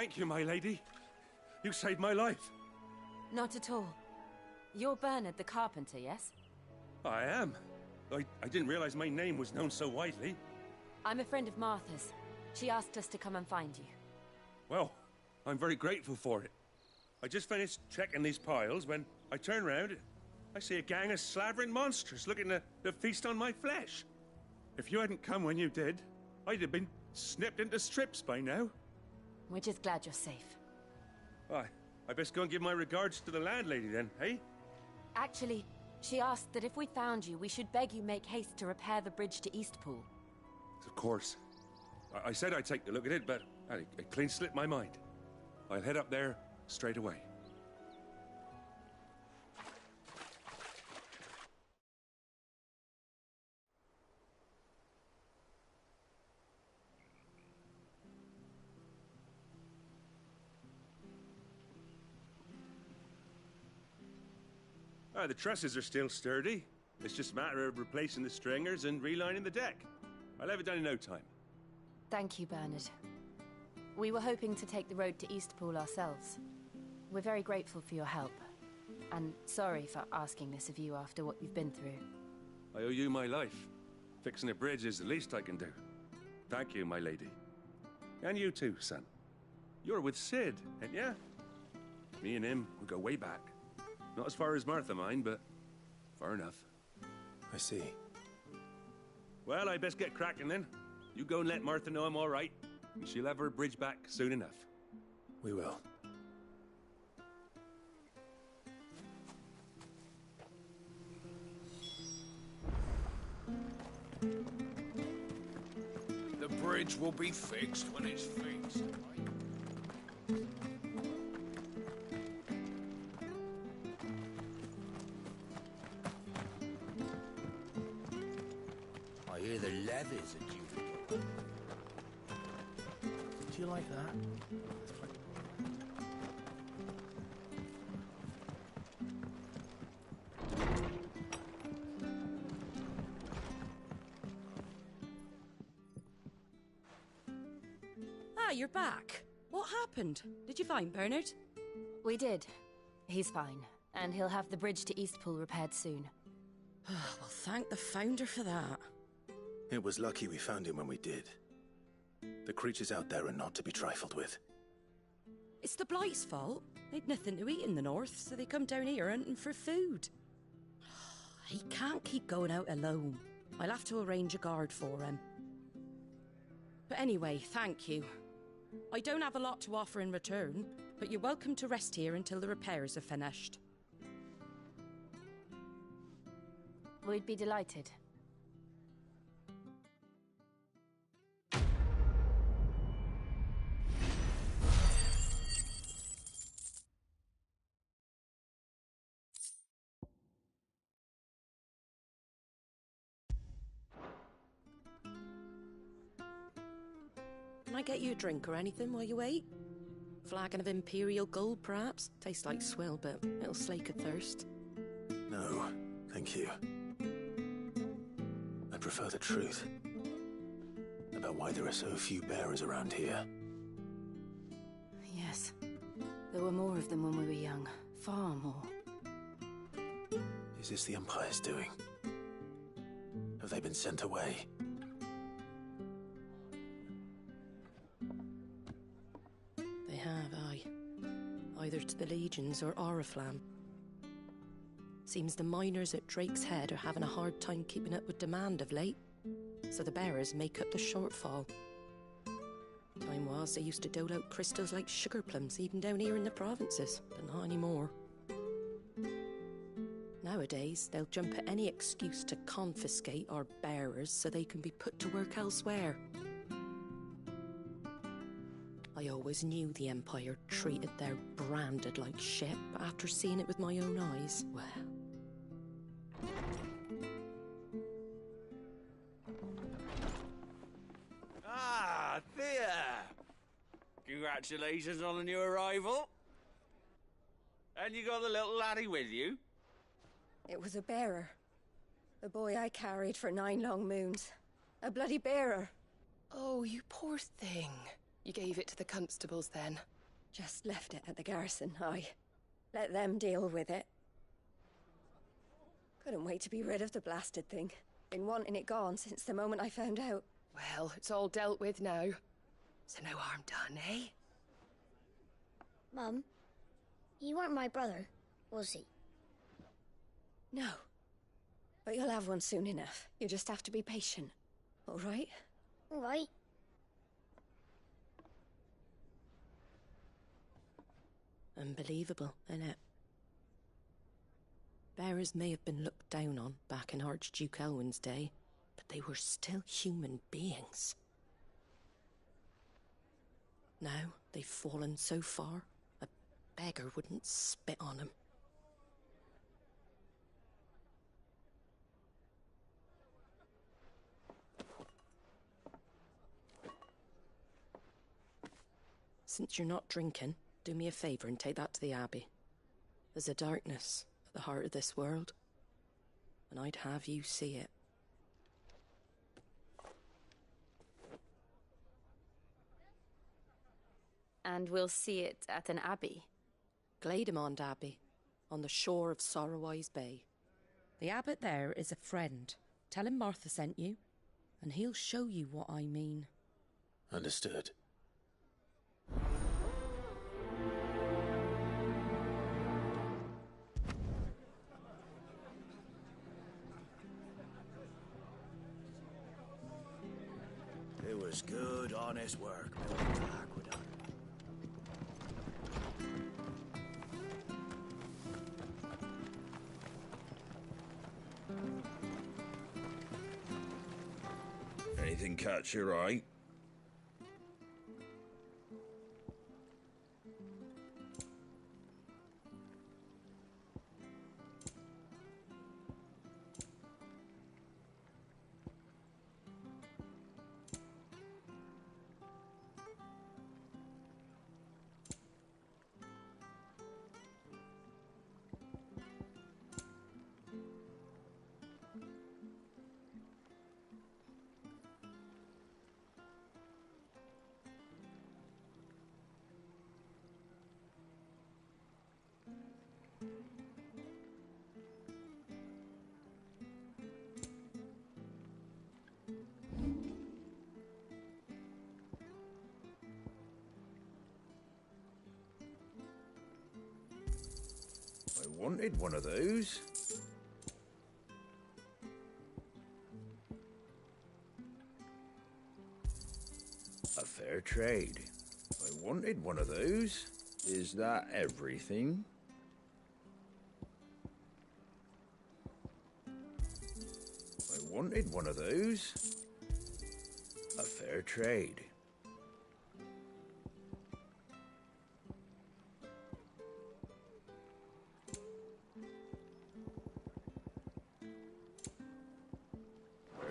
Thank you, my lady. You saved my life. Not at all. You're Bernard the carpenter, yes? I am. I didn't realize my name was known so widely. I'm a friend of Martha's. She asked us to come and find you. Well, I'm very grateful for it. I just finished checking these piles when I turn around. I see a gang of slavering monsters looking to feast on my flesh. If you hadn't come when you did, I'd have been snipped into strips by now. We're just glad you're safe. I best go and give my regards to the landlady then, eh? Actually, she asked that if we found you, we should beg you make haste to repair the bridge to Eastpool. Of course. I said I'd take a look at it, but it clean slipped my mind. I'll head up there straight away. The trusses are still sturdy. It's just a matter of replacing the stringers and relining the deck. I'll have it done in no time. Thank you, Bernard. We were hoping to take the road to Eastpool ourselves. We're very grateful for your help. And sorry for asking this of you after what you've been through. I owe you my life. Fixing a bridge is the least I can do. Thank you, my lady. And you too, son. You're with Sid, ain't ya? Me and him, we go way back. Not as far as Martha, mind, but far enough. I see. Well, I best get cracking then. You go and let Martha know I'm all right. And she'll have her bridge back soon enough. We will. The bridge will be fixed when it's fixed, right? I hear the levies are due to go up. Do you like that? Ah, you're back. What happened? Did you find Bernard? We did. He's fine, and he'll have the bridge to Eastpool repaired soon. Well, thank the Founder for that. It was lucky we found him when we did. The creatures out there are not to be trifled with. It's the Blight's fault. They'd nothing to eat in the north, so they come down here hunting for food. He can't keep going out alone. I'll have to arrange a guard for him. But anyway, thank you. I don't have a lot to offer in return, but you're welcome to rest here until the repairs are finished. We'd be delighted. Can I get you a drink or anything while you wait? Flagon of Imperial Gold, perhaps? Tastes like swill, but it'll slake a thirst. No, thank you. I prefer the truth. About why there are so few bearers around here. Yes. There were more of them when we were young. Far more. Is this the Empire's doing? Have they been sent away? They have, aye. Either to the Legions or Oriflamme. Seems the miners at Drake's Head are having a hard time keeping up with demand of late, so the bearers make up the shortfall. Time was they used to dole out crystals like sugar plums even down here in the provinces, but not anymore. Nowadays, they'll jump at any excuse to confiscate our bearers so they can be put to work elsewhere. I always knew the Empire treated their branded like shit, but after seeing it with my own eyes, well... Ah, Thea! Congratulations on the new arrival. And you got the little laddie with you? It was a bearer. The boy I carried for 9 long moons. A bloody bearer. Oh, you poor thing. You gave it to the constables then. Just left it at the garrison, I let them deal with it. Couldn't wait to be rid of the blasted thing. Been wanting it gone since the moment I found out. Well, it's all dealt with now. So no harm done, eh? Mum, he weren't my brother, was he? No. But you'll have one soon enough. You just have to be patient. All right? All right. Unbelievable, innit? Bearers may have been looked down on back in Archduke Elwin's day, but they were still human beings. Now they've fallen so far, a beggar wouldn't spit on them. Since you're not drinking, do me a favour and take that to the Abbey. There's a darkness at the heart of this world, and I'd have you see it. And we'll see it at an abbey? Glademond Abbey, on the shore of Sorrowise Bay. The abbot there is a friend. Tell him Martha sent you, and he'll show you what I mean. Understood. It was good, honest work building the aqueduct. Anything catch your eye? I wanted one of those. A fair trade. I wanted one of those. Is that everything? I wanted one of those. A fair trade.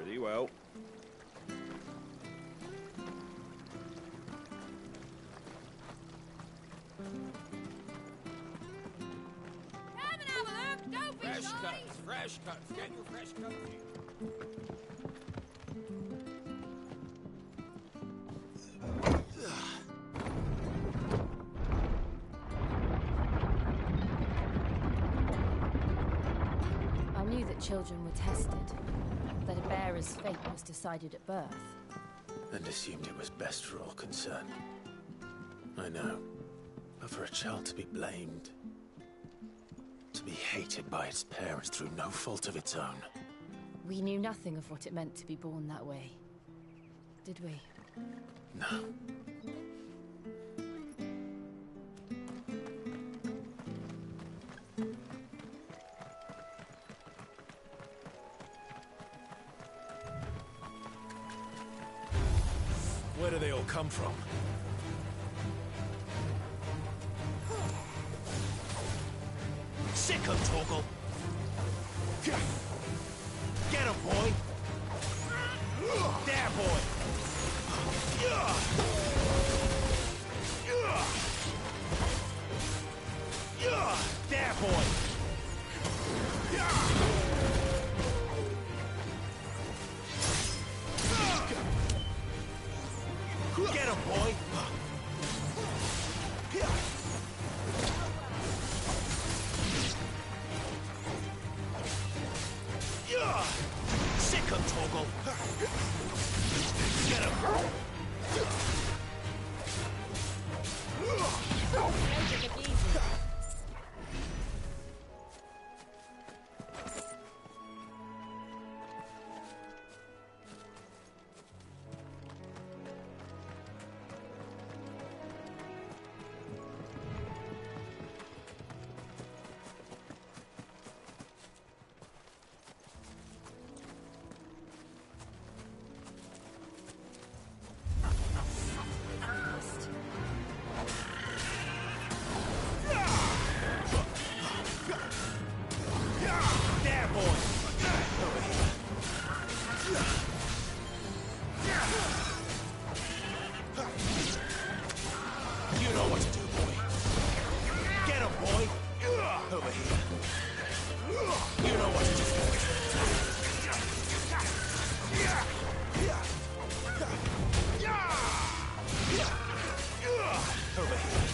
Very well. Come and have a look, don't be Fresh shy. cuts, fresh cuts. Get your fresh cuts here. I knew that children were tested, that a bearer's fate was decided at birth. And assumed it was best for all concerned. I know. But for a child to be blamed, to be hated by its parents through no fault of its own. We knew nothing of what it meant to be born that way, did we? No. Where do they all come from? Sick of Torgal! Get him, boy! There, boy! There, boy! Get him, boy! Sick 'em, Torgal. Get him. Take it easy. There, boy. You know what to do, boy. Get him, boy. Over here. You know what to do, boy. Over here.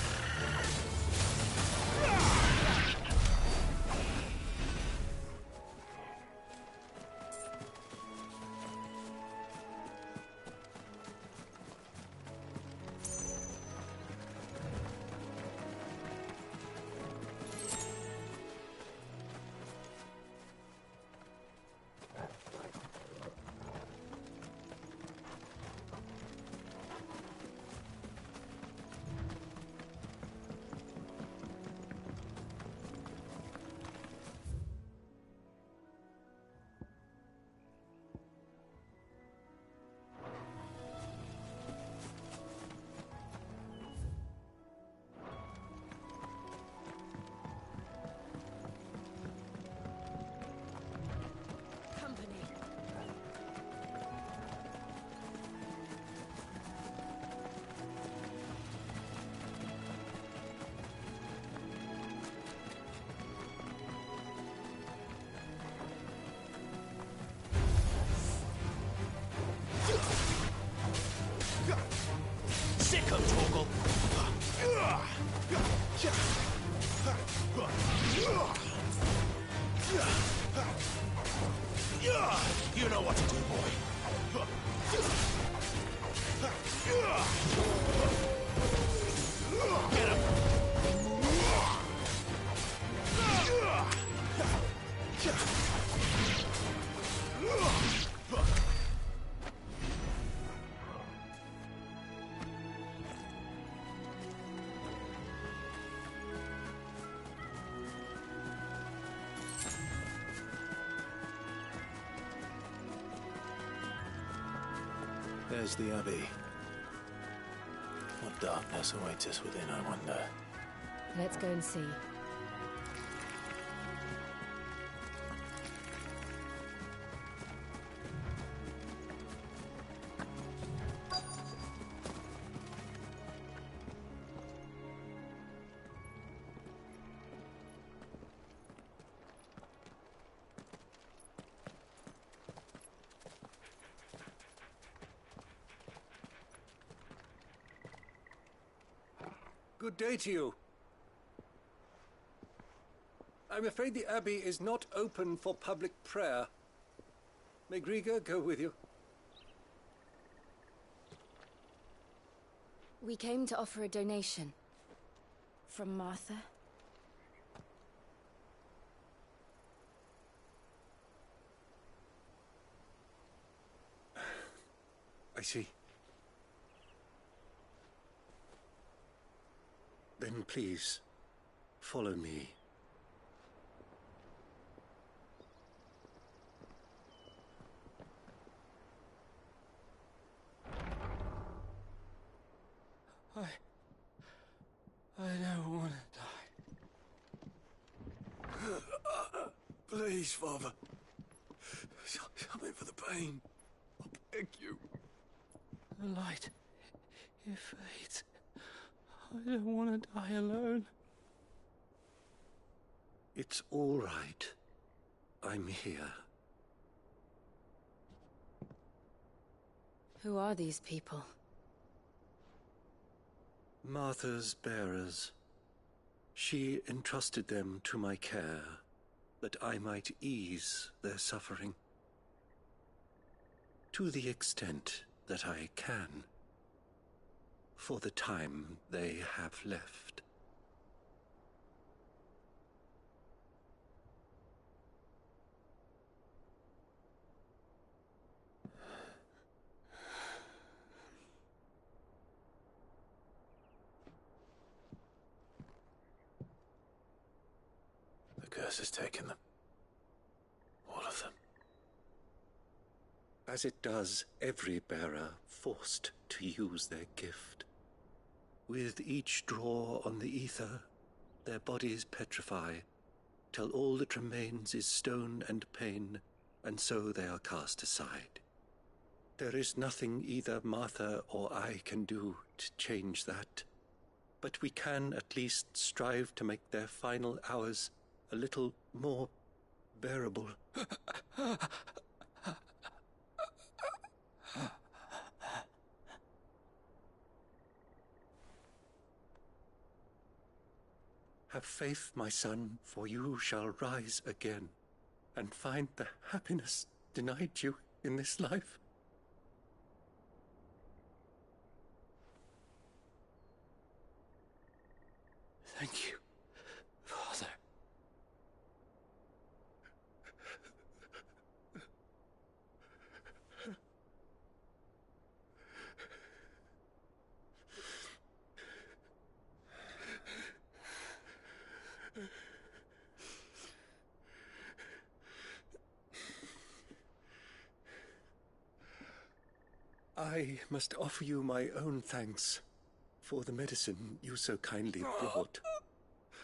Sick 'em, Torgal. You know what to do, boy. Get him. There's the Abbey. What darkness awaits us within, I wonder. Let's go and see. Good day to you. I'm afraid the Abbey is not open for public prayer. May Griga go with you? We came to offer a donation. From Martha. I see. Then please, follow me. I don't want to die. Please, Father. Something for the pain. I beg you. The light, it fades. I don't want to die alone. It's all right. I'm here. Who are these people? Martha's bearers. She entrusted them to my care. that I might ease their suffering. To the extent that I can, for the time they have left. The curse has taken them. All of them. As it does every bearer forced to use their gift. With each draw on the ether, their bodies petrify, till all that remains is stone and pain, and so they are cast aside. There is nothing either Martha or I can do to change that, but we can at least strive to make their final hours a little more bearable. Have faith, my son, for you shall rise again, and find the happiness denied you in this life. Thank you, Father. I must offer you my own thanks for the medicine you so kindly brought.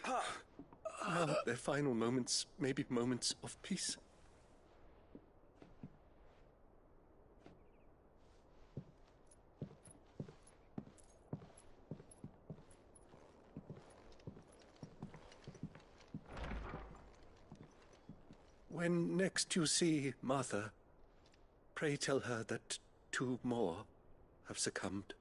Now their final moments may be moments of peace. When next you see Martha, pray tell her that 2 more have succumbed.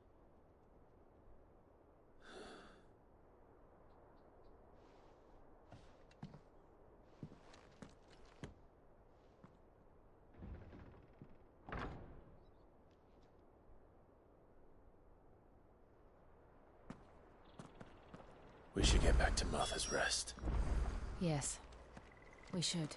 We should get back to Martha's Rest. Yes, we should.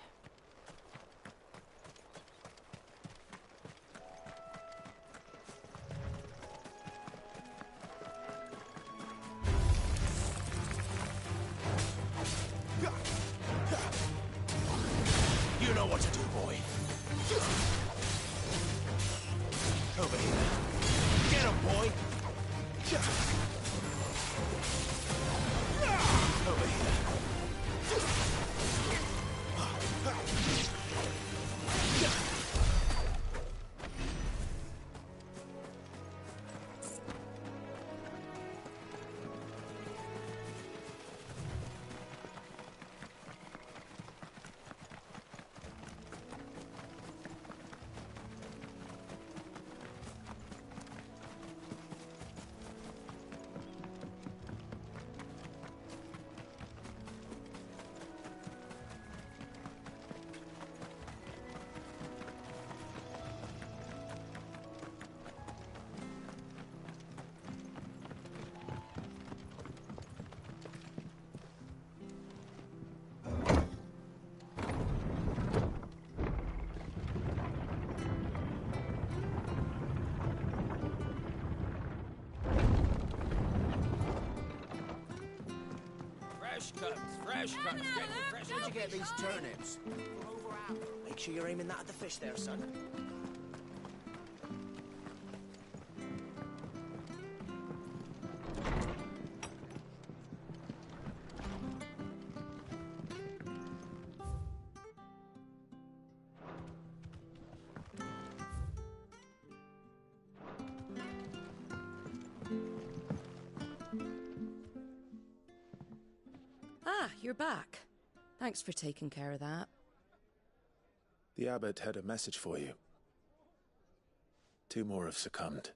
You know what to do, boy. Over here. Get him, boy. Over here. Fresh cuts. Get your fresh. Where'd you get these turnips? Make sure you're aiming that at the fish there, son. Ah, you're back. Thanks for taking care of that. The abbot had a message for you. 2 more have succumbed.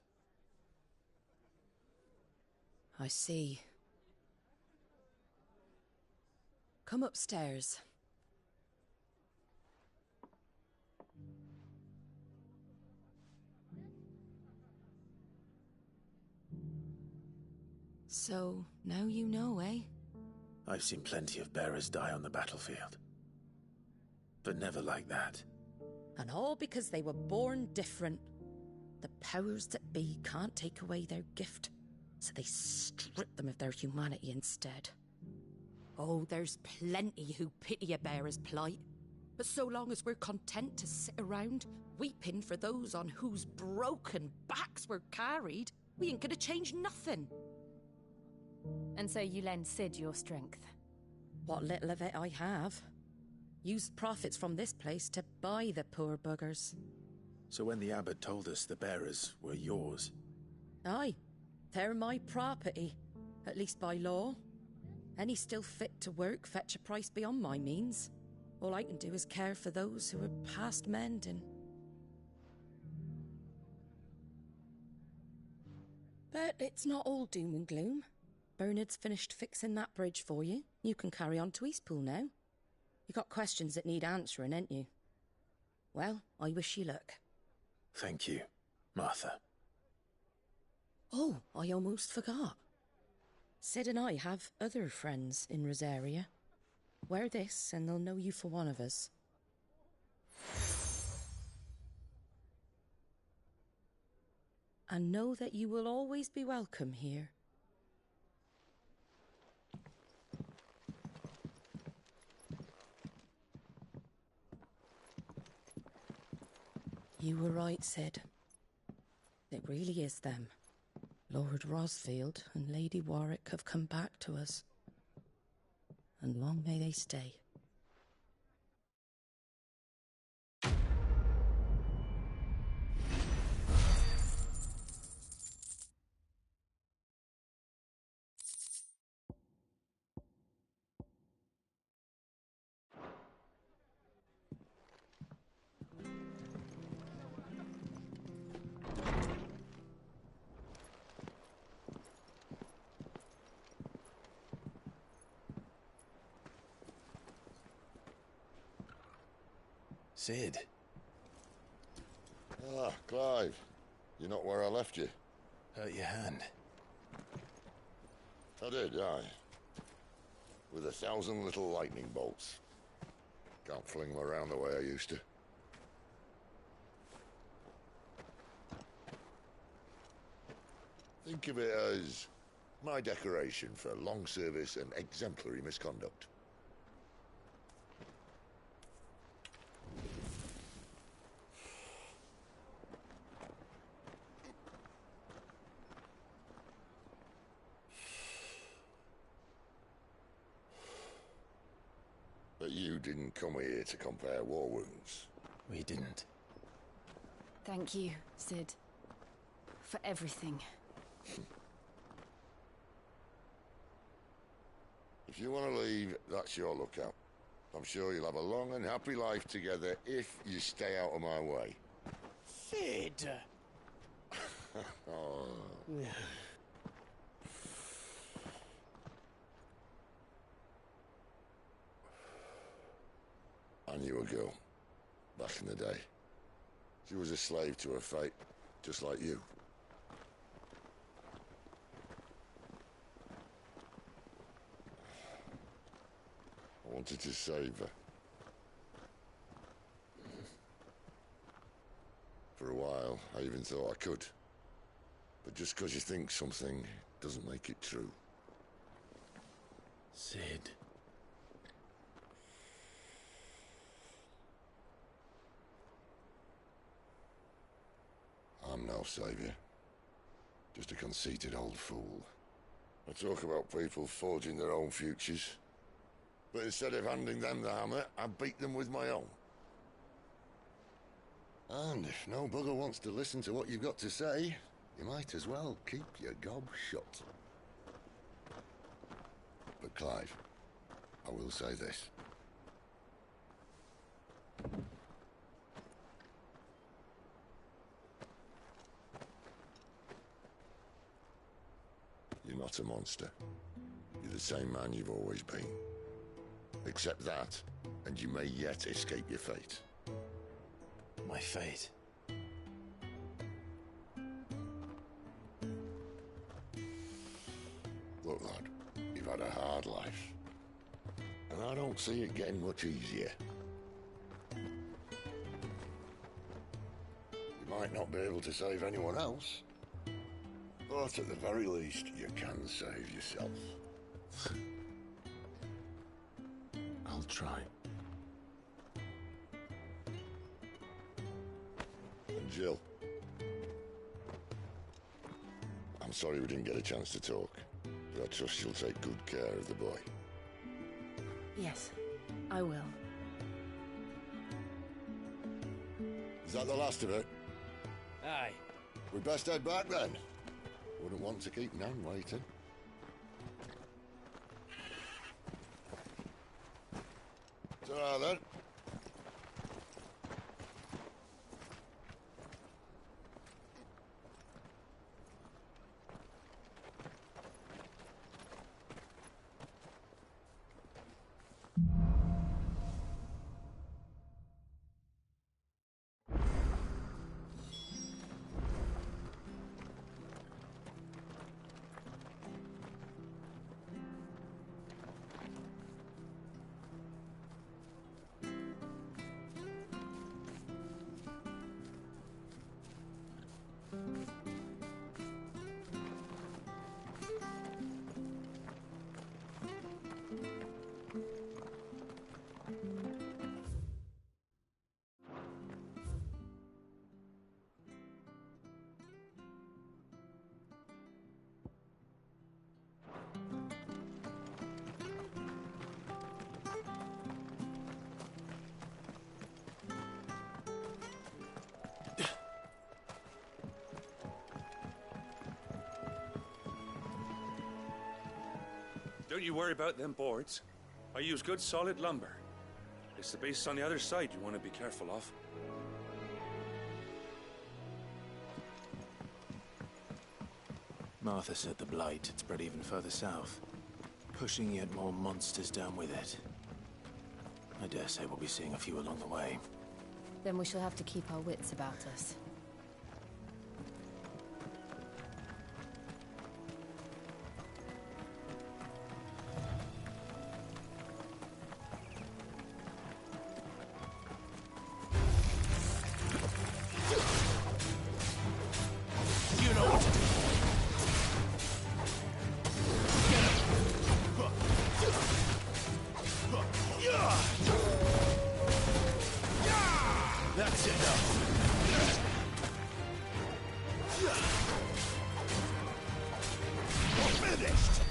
I see. Come upstairs. So, now you know, eh? I've seen plenty of bearers die on the battlefield. But never like that. And all because they were born different. The powers that be can't take away their gift, so they strip them of their humanity instead. Oh, there's plenty who pity a bearer's plight. But so long as we're content to sit around, weeping for those on whose broken backs we're carried, we ain't gonna change nothing. And so you lend Sid your strength? What little of it I have. Used profits from this place to buy the poor buggers. So when the abbot told us the bearers were yours... Aye, they're my property, at least by law. Any still fit to work fetch a price beyond my means. All I can do is care for those who are past mending. But it's not all doom and gloom. Bernard's finished fixing that bridge for you. You can carry on to Eastpool now. You got questions that need answering, ain't you? Well, I wish you luck. Thank you, Martha. Oh, I almost forgot. Sid and I have other friends in Rosaria. Wear this and they'll know you for one of us. And know that you will always be welcome here. You were right, Sid. It really is them. Lord Rosfield and Lady Warwick have come back to us. And long may they stay. Sid. Ah, Clive. You're not where I left you. Hurt your hand. I did, aye. With 1,000 little lightning bolts. Can't fling them around the way I used to. Think of it as my decoration for long service and exemplary misconduct. But you didn't come here to compare war wounds. We didn't. Thank you, Sid. For everything. If you want to leave, that's your lookout. I'm sure you'll have a long and happy life together if you stay out of my way. Sid! Oh. I knew a girl, back in the day. She was a slave to her fate, just like you. I wanted to save her. For a while, I even thought I could. But just because you think something doesn't make it true. Sid. I'm no savior. Just a conceited old fool. I talk about people forging their own futures. But instead of handing them the hammer, I beat them with my own. And if no bugger wants to listen to what you've got to say, you might as well keep your gob shut. But Clive, I will say this. You're not a monster. You're the same man you've always been. Accept that, and you may yet escape your fate. My fate? Look, lad, you've had a hard life. And I don't see it getting much easier. You might not be able to save anyone else, but at the very least, you can save yourself. I'll try. And Jill, I'm sorry we didn't get a chance to talk, but I trust you'll take good care of the boy. Yes, I will. Is that the last of it? Aye. We best head back then. Wouldn't want to keep Nan waiting. Ta-ra then. Don't you worry about them boards. I use good solid lumber. It's the base on the other side you want to be careful of. Martha said the blight had spread even further south, pushing yet more monsters down with it. I dare say we'll be seeing a few along the way. Then we shall have to keep our wits about us. That's enough. We're finished.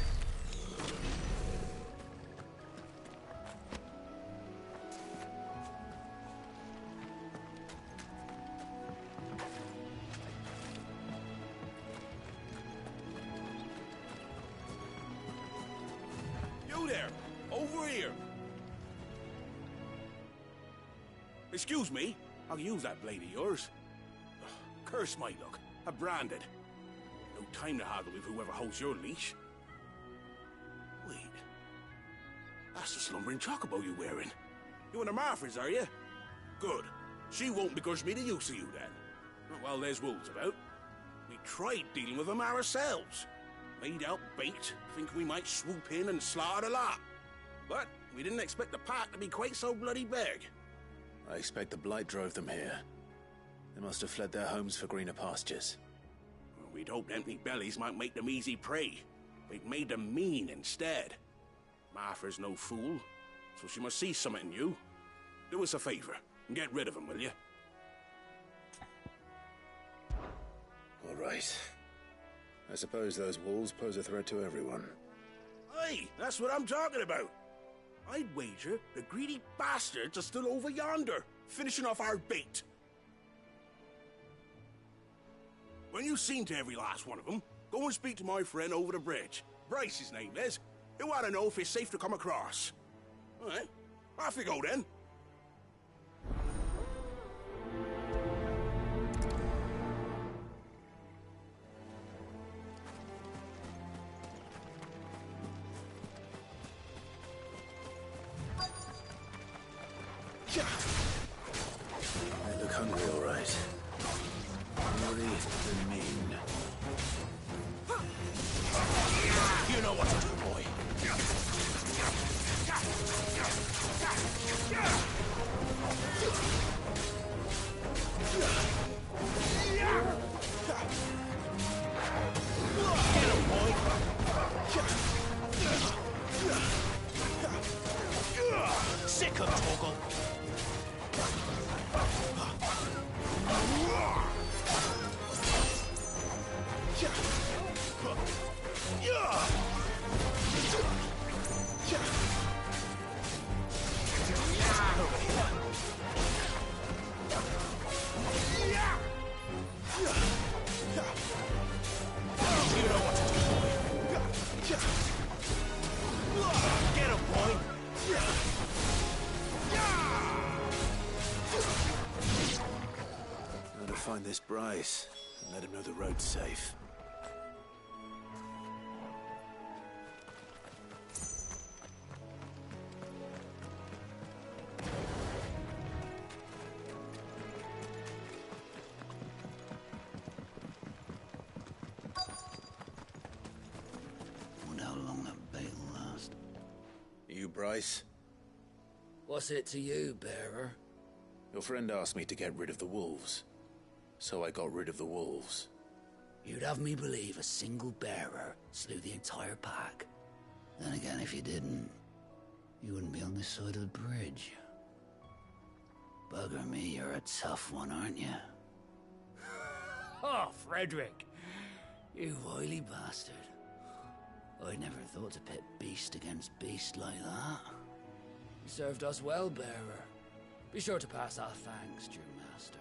You there! Over here! Excuse me? I'll use that blade of yours. Ugh, curse my luck. I'm branded. No time to haggle with whoever holds your leash. Wait. That's the slumbering chocobo you're wearing. You and the Marfors, are you? Good. She won't begrudge me the use of you, then. Well, there's wolves about. We tried dealing with them ourselves. Made out bait, thinking we might swoop in and slaughter the lot. But we didn't expect the pack to be quite so bloody big. I expect the blight drove them here. They must have fled their homes for greener pastures. We'd hoped empty bellies might make them easy prey. We'd made them mean instead. Martha's no fool, so she must see something in you. Do us a favor and get rid of them, will you? All right. I suppose those wolves pose a threat to everyone. Hey, that's what I'm talking about. I'd wager the greedy bastards are still over yonder, finishing off our bait. When you've seen to every last one of them, go and speak to my friend over the bridge. Bryce, his name is. He'll want to know if it's safe to come across. All right, off you go then. They look hungry, all right. Hungry and mean. You know what to find this Bryce and let him know the road's safe. Wonder how long that bait'll last. You, Bryce? What's it to you, bearer? Your friend asked me to get rid of the wolves. So I got rid of the wolves. You'd have me believe a single bearer slew the entire pack. Then again, if you didn't, you wouldn't be on this side of the bridge. Bugger me, you're a tough one, aren't you? Oh, Frederick! You wily bastard. I never thought to pit beast against beast like that. You served us well, bearer. Be sure to pass our thanks to your master.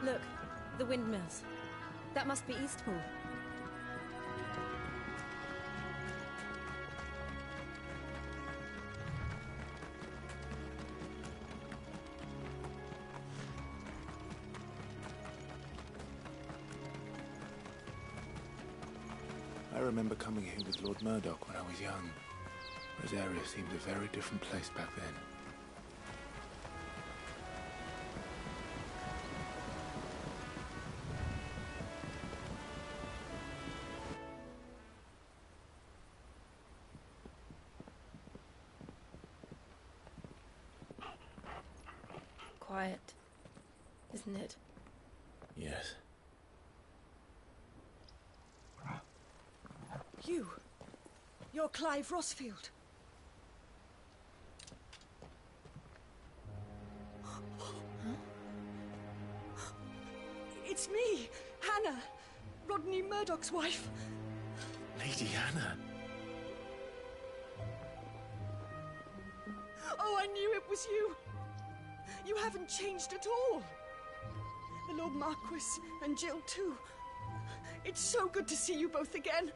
Look, the windmills. That must be Eastpool. I remember coming here with Lord Murdoch when I was young. Rosaria seemed a very different place back then. Quiet, isn't it? Yes. You're Clive Rossfield. It's me, Hannah, Rodney Murdoch's wife. Lady Hannah. Oh, I knew it was you. You haven't changed at all. The Lord Marquis and Jill too. It's so good to see you both again.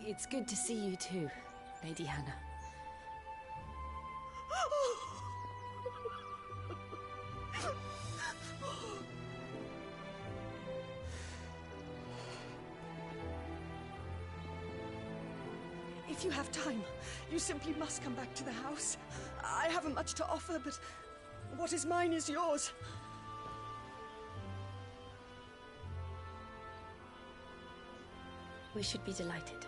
It's good to see you too, Lady Hannah. If you have time, you simply must come back to the house. I haven't much to offer, but what is mine is yours. We should be delighted.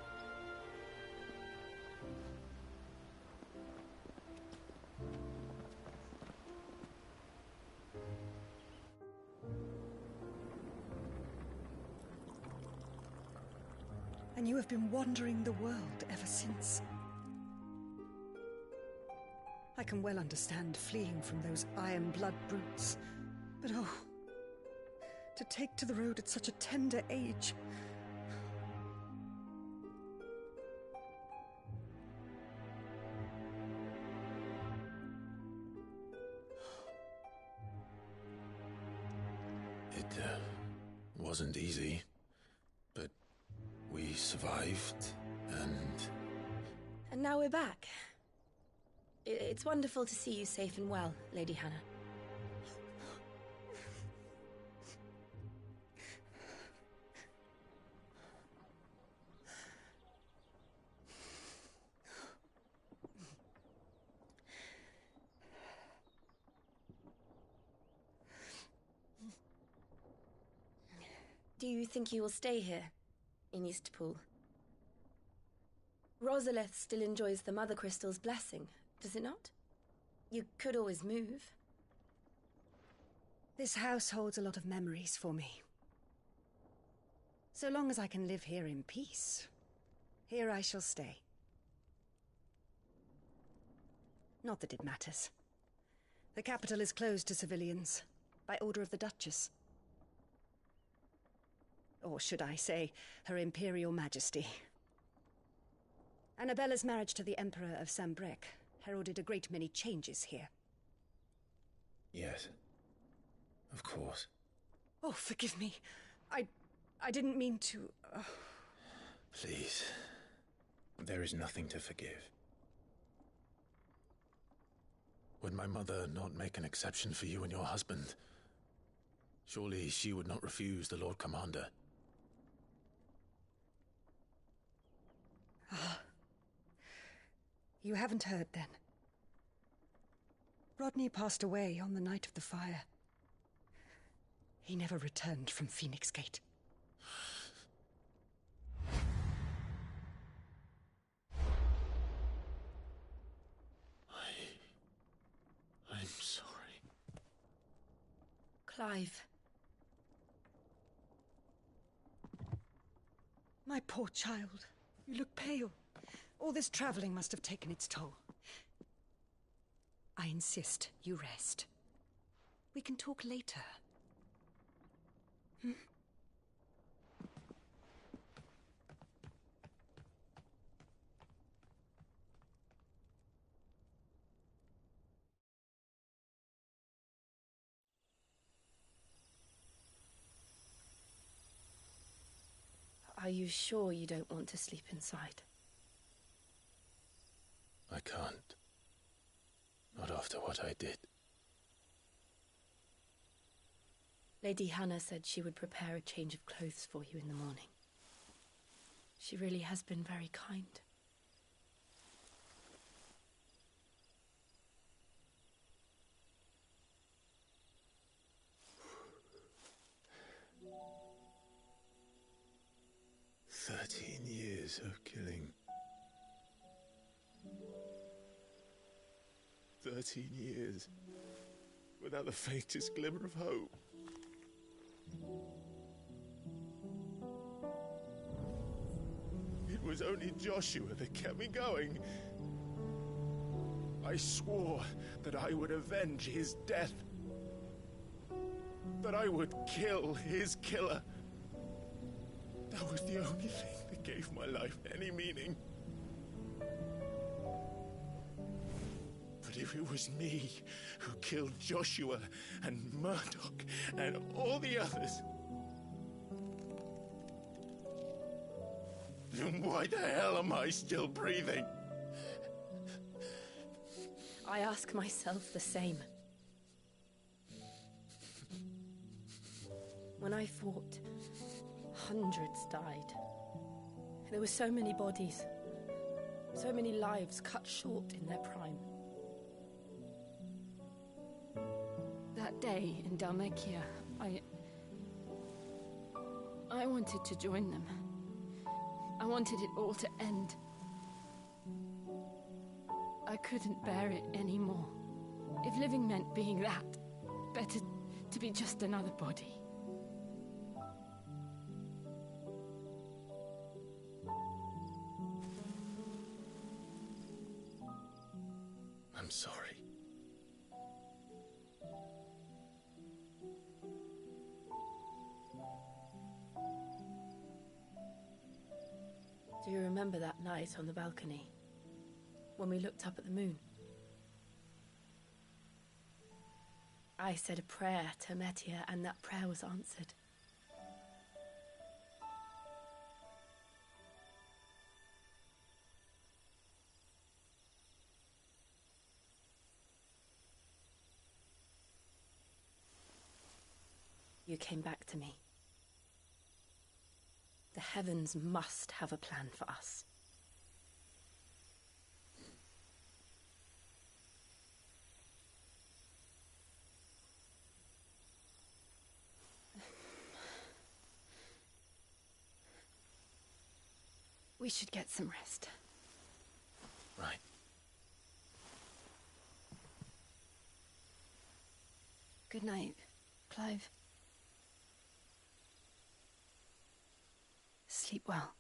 And you have been wandering the world ever since. I can well understand fleeing from those iron blood brutes, but oh, to take to the road at such a tender age. It wasn't easy, but we survived, and... And now we're back. It's wonderful to see you safe and well, Lady Hannah. Do you think you will stay here, in Eastpool? Rosalith still enjoys the Mother Crystal's blessing, does it not? You could always move. This house holds a lot of memories for me. So long as I can live here in peace, here I shall stay. Not that it matters. The capital is closed to civilians, by order of the Duchess. Or should I say, Her Imperial Majesty. Annabella's marriage to the Emperor of Sambrec heralded a great many changes here. Yes. Of course. Oh, forgive me. I didn't mean to... Please. There is nothing to forgive. Would my mother not make an exception for you and your husband? Surely she would not refuse the Lord Commander. You haven't heard, then. Rodney passed away on the night of the fire. He never returned from Phoenix Gate. I'm sorry. Clive. My poor child. You look pale. All this traveling must have taken its toll. I insist you rest. We can talk later. Hmm? Are you sure you don't want to sleep inside? I can't. Not after what I did. Lady Hannah said she would prepare a change of clothes for you in the morning. She really has been very kind. Years of killing. 13 years without the faintest glimmer of hope. It was only Joshua that kept me going. I swore that I would avenge his death. That I would kill his killer. That was the only thing that gave my life any meaning. But if it was me who killed Joshua and Murdoch and all the others, then why the hell am I still breathing? I ask myself the same. When I fought, hundreds died. There were so many bodies, so many lives cut short in their prime. That day in Dalmekia, I wanted to join them. I wanted it all to end. I couldn't bear it anymore. If living meant being that, better to be just another body. I'm sorry. Do you remember that night on the balcony, when we looked up at the moon? I said a prayer to Metia, and that prayer was answered. You came back to me. The heavens must have a plan for us. We should get some rest. Right. Good night, Clive. Sleep well.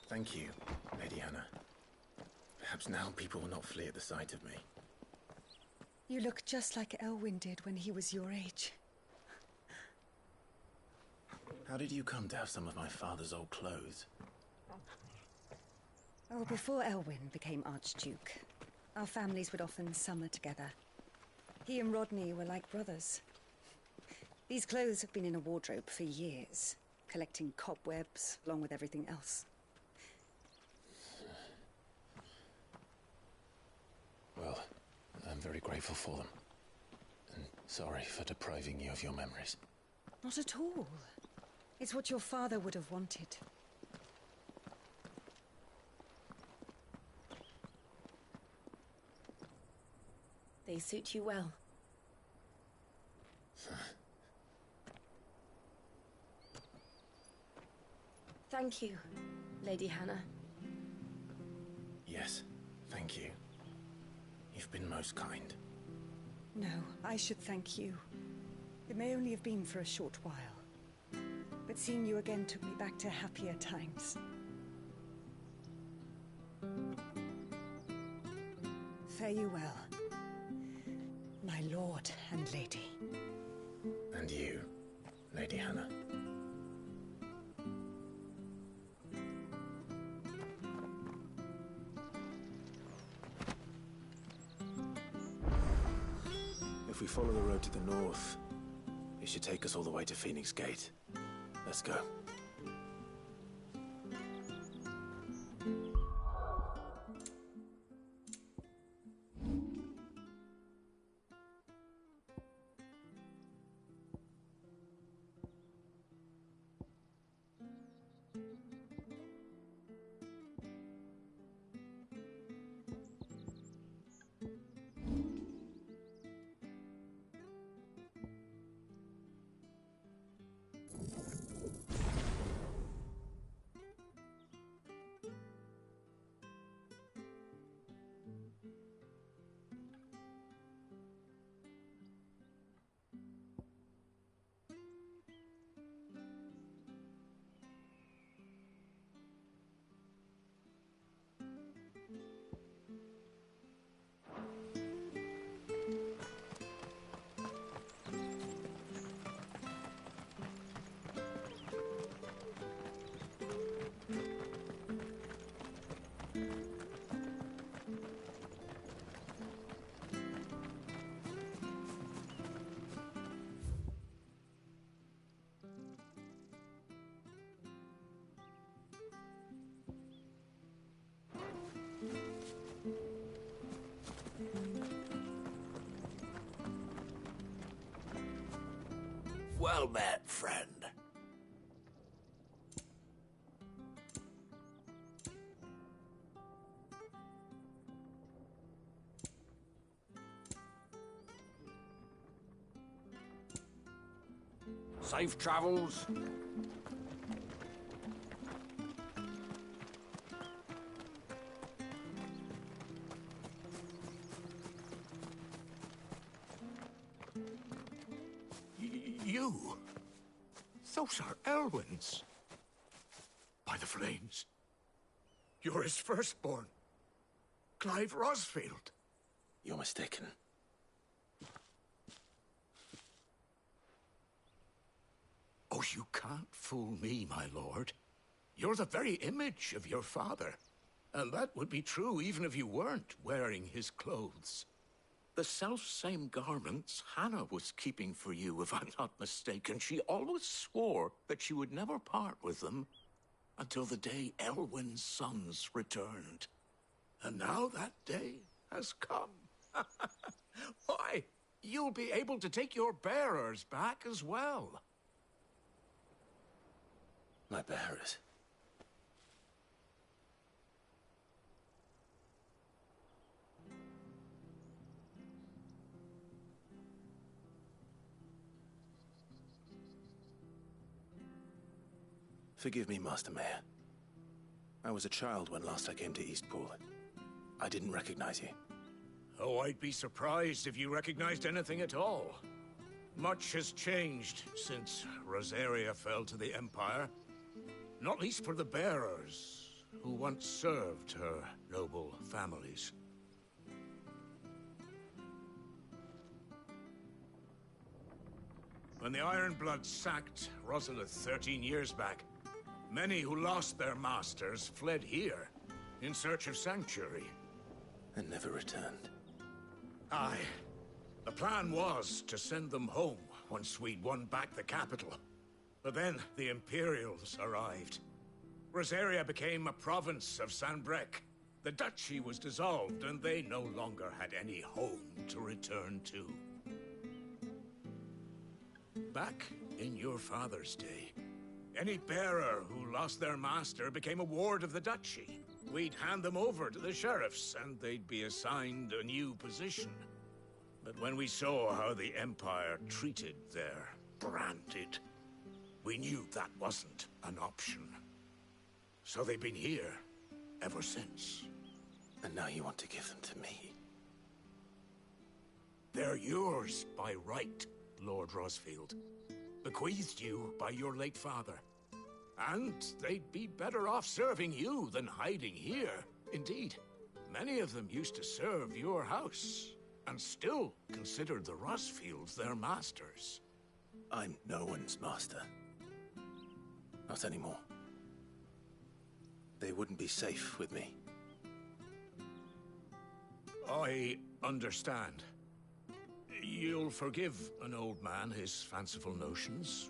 Thank you, Lady Hannah. Perhaps now people will not flee at the sight of me. You look just like Elwyn did when he was your age. How did you come to have some of my father's old clothes? Oh, before Elwyn became Archduke, our families would often summer together. He and Rodney were like brothers. These clothes have been in a wardrobe for years, collecting cobwebs along with everything else. Well, I'm very grateful for them. And sorry for depriving you of your memories. Not at all. It's what your father would have wanted. They suit you well. Thank you, Lady Hannah. Yes, thank you. You've been most kind. No, I should thank you. It may only have been for a short while, but seeing you again took me back to happier times. Fare you well, my lord and lady. And you, Lady Hannah. If we follow the road to the north, it should take us all the way to Phoenix Gate. Let's go. Well met, friend. Safe travels. You? Those are Elwyn's. By the flames. You're his firstborn. Clive Rosfield. You're mistaken. Oh, you can't fool me, my lord. You're the very image of your father. And that would be true even if you weren't wearing his clothes. The self-same garments Hannah was keeping for you, if I'm not mistaken. She always swore that she would never part with them until the day Elwyn's sons returned. And now that day has come. Why, you'll be able to take your bearers back as well. My bearers? Forgive me, Master Mayor. I was a child when last I came to Eastpool. I didn't recognize you. Oh, I'd be surprised if you recognized anything at all. Much has changed since Rosaria fell to the Empire. Not least for the bearers, who once served her noble families. When the Ironbloods sacked Rosalith 13 years back, many who lost their masters fled here in search of sanctuary. And never returned. Aye. The plan was to send them home once we'd won back the capital. But then the Imperials arrived. Rosaria became a province of Sanbreque. The duchy was dissolved, and they no longer had any home to return to. Back in your father's day, any bearer who lost their master became a ward of the duchy. We'd hand them over to the sheriffs, and they'd be assigned a new position. But when we saw how the Empire treated their branded, we knew that wasn't an option. So they've been here ever since. And now you want to give them to me? They're yours by right, Lord Rosfield. Bequeathed you by your late father. And they'd be better off serving you than hiding here. Indeed, many of them used to serve your house, and still considered the Rosfields their masters. I'm no one's master. Not anymore. They wouldn't be safe with me. I understand. You'll forgive an old man his fanciful notions.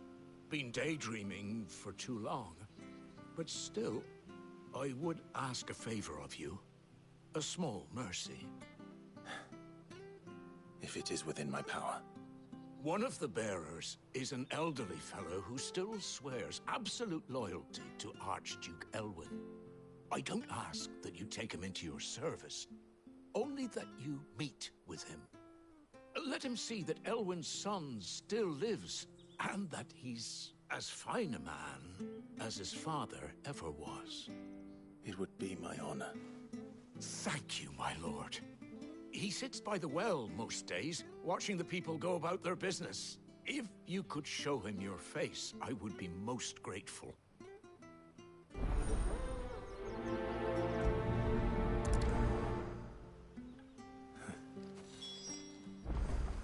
Been daydreaming for too long. But still, I would ask a favor of you. A small mercy. If it is within my power. One of the bearers is an elderly fellow who still swears absolute loyalty to Archduke Elwyn. I don't ask that you take him into your service, only that you meet with him. Let him see that Elwyn's son still lives, and that he's as fine a man as his father ever was. It would be my honor. Thank you, my lord. He sits by the well most days, watching the people go about their business. If you could show him your face, I would be most grateful.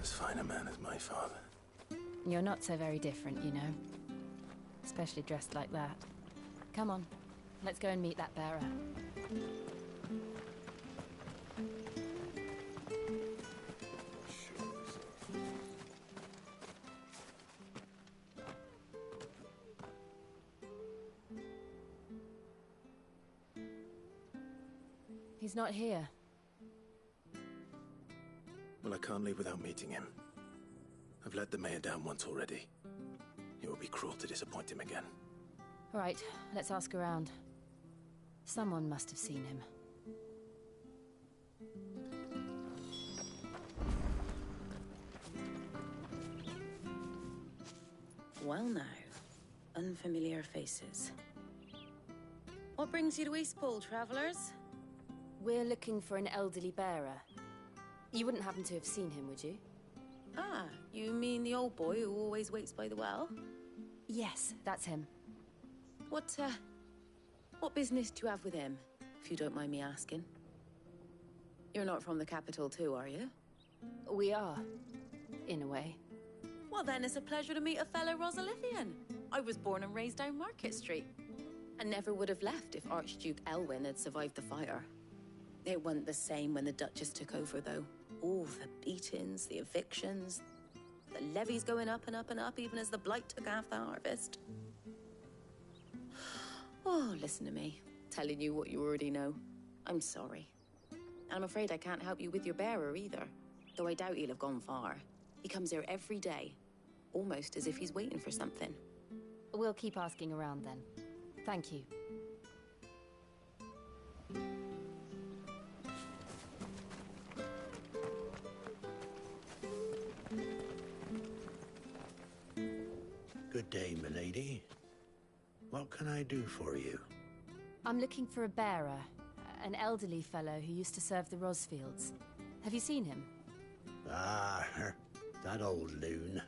As fine a man as my father. You're not so very different, you know. Especially dressed like that. Come on, let's go and meet that bearer. He's not here. Well, I can't leave without meeting him. I've let the mayor down once already. It would be cruel to disappoint him again. All right, let's ask around. Someone must have seen him. Well now, unfamiliar faces. What brings you to Eastpool, travelers? We're looking for an elderly bearer. You wouldn't happen to have seen him, would you? Ah, you mean the old boy who always waits by the well? Yes, that's him. What business do you have with him, if you don't mind me asking? You're not from the capital too, are you? We are, in a way. Well then, it's a pleasure to meet a fellow Rosalithian. I was born and raised down Market Street. And never would have left if Archduke Elwyn had survived the fire. It wasn't the same when the Duchess took over, though. All the beatings, the evictions, the levies going up and up and up, even as the blight took half the harvest. Oh, listen to me, telling you what you already know. I'm sorry. And I'm afraid I can't help you with your bearer either, though I doubt he'll have gone far. He comes here every day, almost as if he's waiting for something. We'll keep asking around then. Thank you. Good day, milady. What can I do for you? I'm looking for a bearer, an elderly fellow who used to serve the Rosfields. Have you seen him? Ah, that old loon.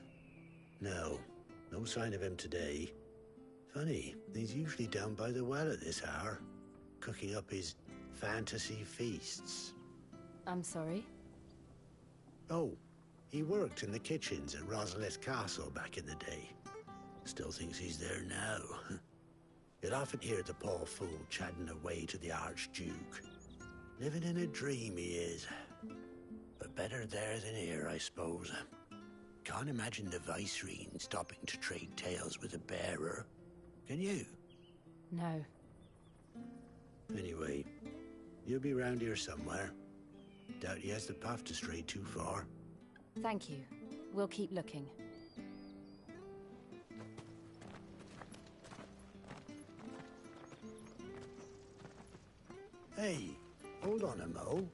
No sign of him today. Funny, he's usually down by the well at this hour. cooking up his fantasy feasts. I'm sorry? Oh, he worked in the kitchens at Rosalith Castle back in the day. Still thinks he's there now. You'd often hear the poor fool chatting away to the Archduke. Living in a dream he is. But better there than here, I suppose. Can't imagine the Viceroy stopping to trade tales with a bearer. Can you? No. Anyway, you'll be round here somewhere. Doubt he has the path to stray too far. Thank you. We'll keep looking. Hey, hold on a mo.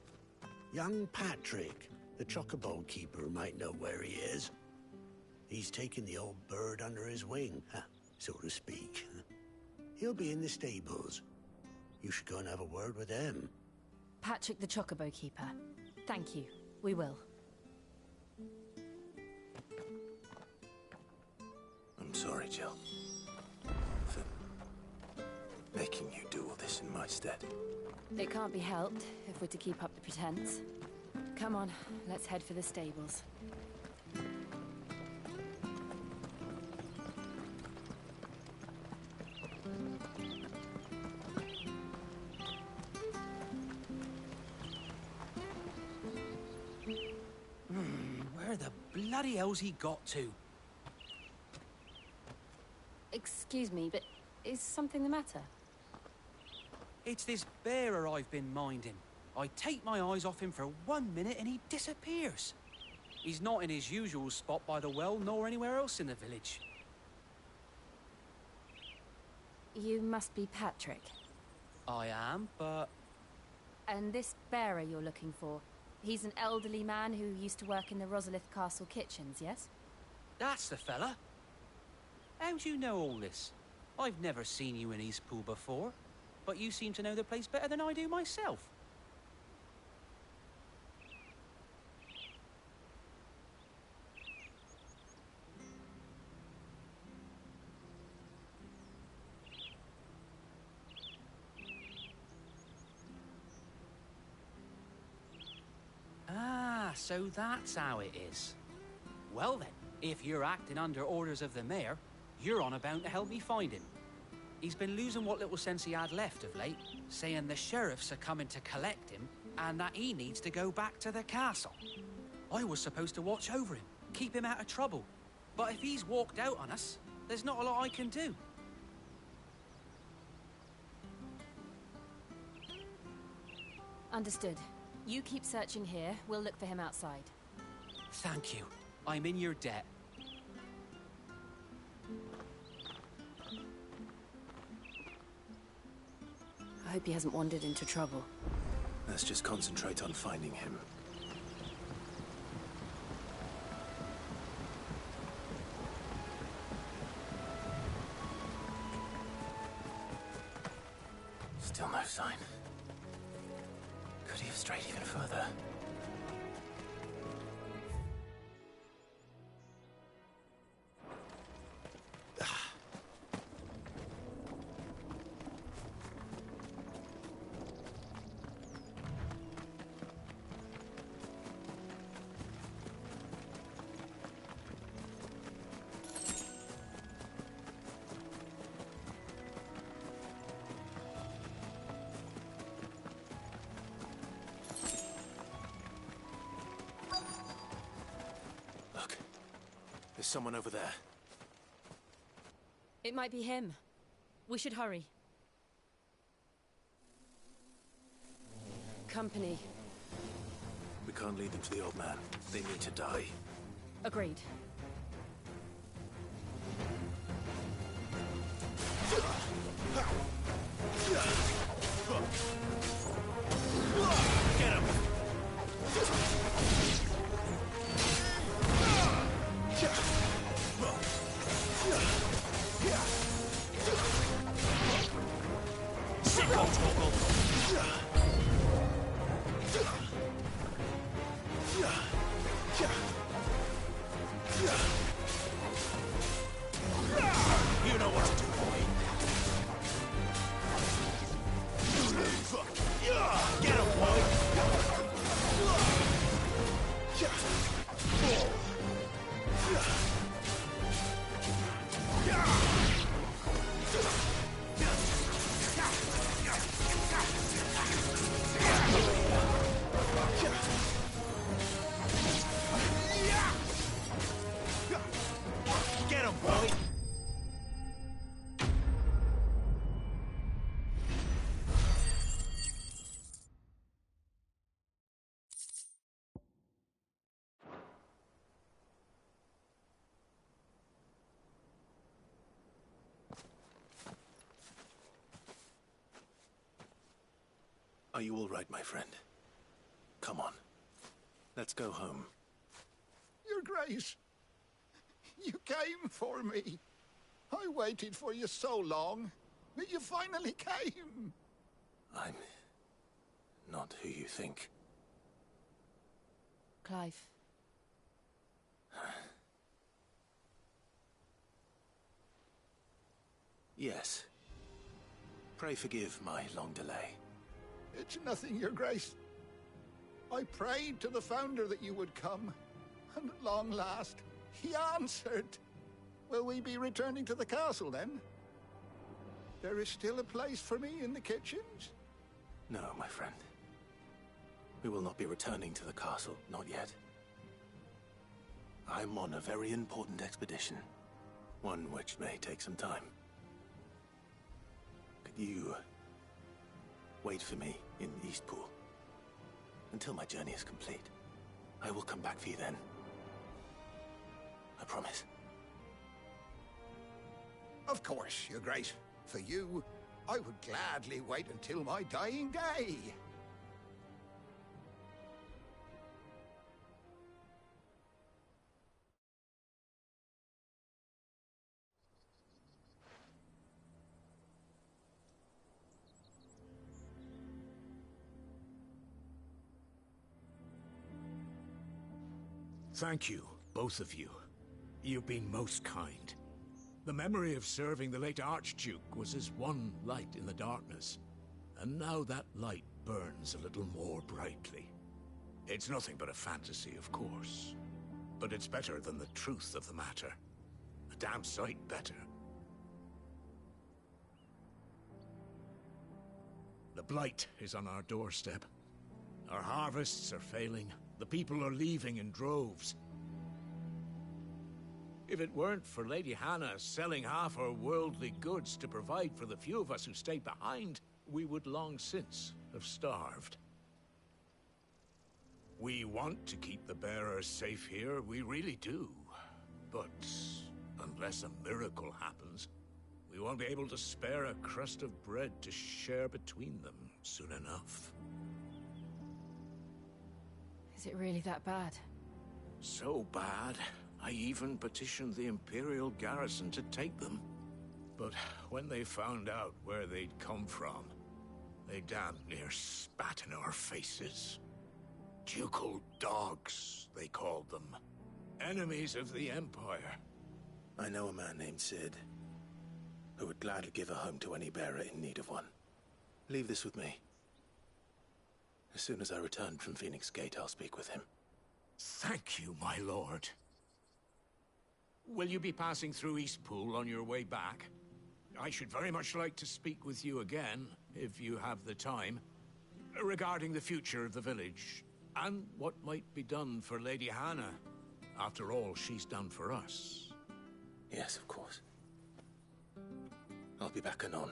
Young Patrick, the chocobo keeper, might know where he is. He's taken the old bird under his wing, so to speak. He'll be in the stables. You should go and have a word with him. Patrick the Chocobo Keeper. Thank you. We will. I'm sorry, Jill. For making you do all this in my stead. It can't be helped if we're to keep up the pretense. Come on, let's head for the stables. Where the bloody hell's he got to? Excuse me, but is something the matter? It's this bearer I've been minding. I take my eyes off him for 1 minute and he disappears. He's not in his usual spot by the well, nor anywhere else in the village. You must be Patrick. I am, but... And this bearer you're looking for, he's an elderly man who used to work in the Rosalith Castle kitchens, yes? That's the fella. How do you know all this? I've never seen you in Eastpool before, but you seem to know the place better than I do myself. Ah, so that's how it is. Well then, if you're acting under orders of the mayor, you're on about to help me find him. He's been losing what little sense he had left of late, saying the sheriffs are coming to collect him and that he needs to go back to the castle. I was supposed to watch over him, keep him out of trouble. But if he's walked out on us, there's not a lot I can do. Understood. You keep searching here, we'll look for him outside. Thank you. I'm in your debt. I hope he hasn't wandered into trouble. Let's just concentrate on finding him. Still no sign. Could he have strayed even further? There's someone over there. It might be him. We should hurry. Company. We can't lead them to the old man. They need to die. Agreed. Get him! You know what to do, boy. Are you all right, my friend? Come on. Let's go home. Your Grace, you came for me. I waited for you so long, but you finally came. I'm not who you think. Clive. Yes. Pray forgive my long delay. It's nothing, Your Grace. I prayed to the Founder that you would come, and at long last, he answered. Will we be returning to the castle, then? There is still a place for me in the kitchens? No, my friend. We will not be returning to the castle, not yet. I'm on a very important expedition, one which may take some time. Could you wait for me in Eastpool until my journey is complete? I will come back for you then. I promise. Of course, Your Grace. For you, I would gladly wait until my dying day. Thank you, both of you. You've been most kind. The memory of serving the late Archduke was as one light in the darkness, and now that light burns a little more brightly. It's nothing but a fantasy, of course, but it's better than the truth of the matter. A damn sight better. The blight is on our doorstep. Our harvests are failing. The people are leaving in droves. If it weren't for Lady Hannah selling half her worldly goods to provide for the few of us who stayed behind, we would long since have starved. We want to keep the bearers safe here, we really do. But unless a miracle happens, we won't be able to spare a crust of bread to share between them soon enough. Is it really that bad? So bad, I even petitioned the Imperial garrison to take them. But when they found out where they'd come from, they damn near spat in our faces. Ducal dogs, they called them. Enemies of the Empire. I know a man named Sid, who would gladly give a home to any bearer in need of one. Leave this with me. As soon as I return from Phoenix Gate, I'll speak with him. Thank you, my lord. Will you be passing through Eastpool on your way back? I should very much like to speak with you again, if you have the time, regarding the future of the village, and what might be done for Lady Hannah, after all she's done for us. Yes, of course. I'll be back anon.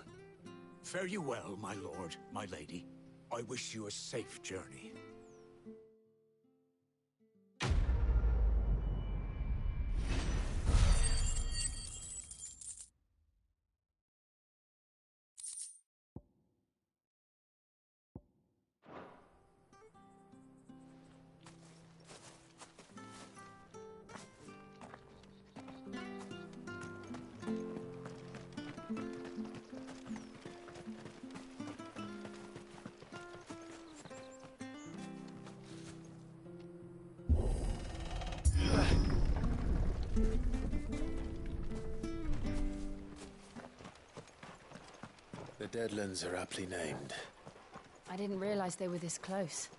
Fare you well, my lord, my lady. I wish you a safe journey. The Deadlands are aptly named. I didn't realize they were this close.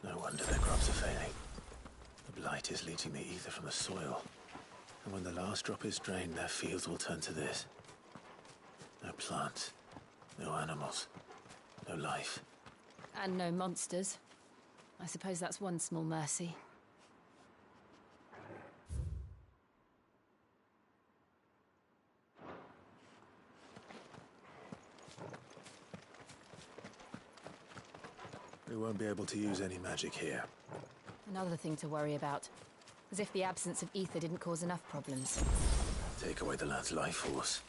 No wonder their crops are failing. The blight is leaching the ether from the soil. And when the last drop is drained, their fields will turn to this. No plants, no animals, no life. And no monsters. I suppose that's one small mercy. We won't be able to use any magic here. Another thing to worry about. As if the absence of ether didn't cause enough problems. Take away the lad's life force,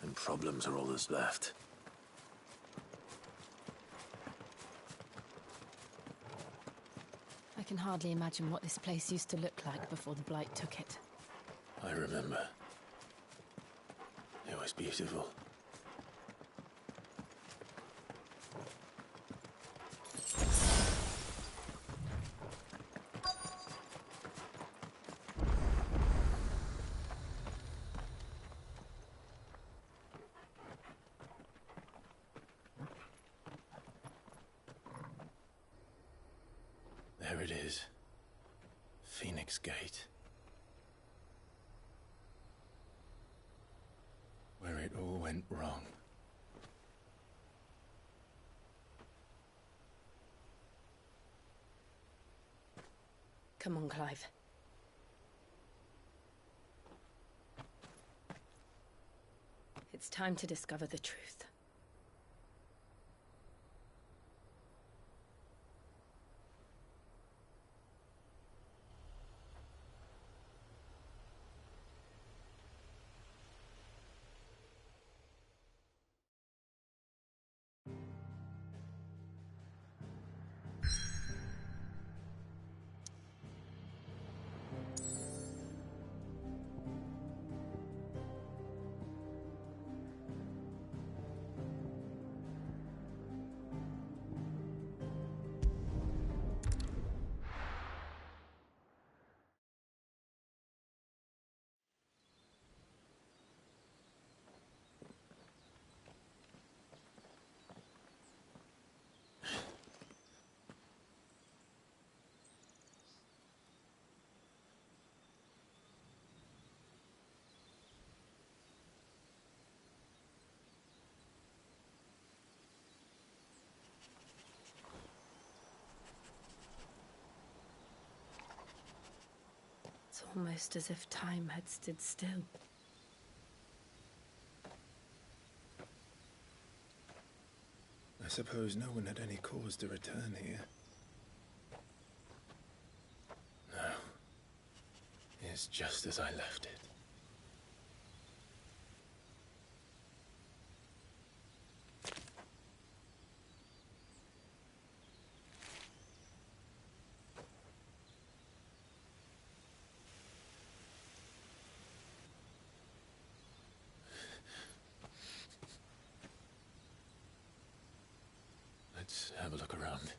and problems are all that's left. can hardly imagine what this place used to look like before the Blight took it. I remember. It was beautiful. There it is. Phoenix Gate. Where it all went wrong. Come on, Clive. It's time to discover the truth. It's almost as if time had stood still. I suppose no one had any cause to return here. No. It's just as I left it. Let's have a look around.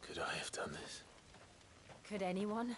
Could I have done this? Could anyone?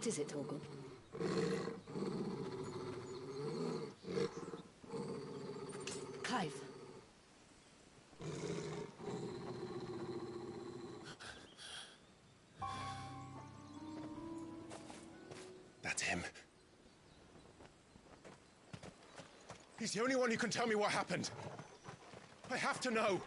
What is it, Torgal? Clive. That's him. He's the only one who can tell me what happened. I have to know.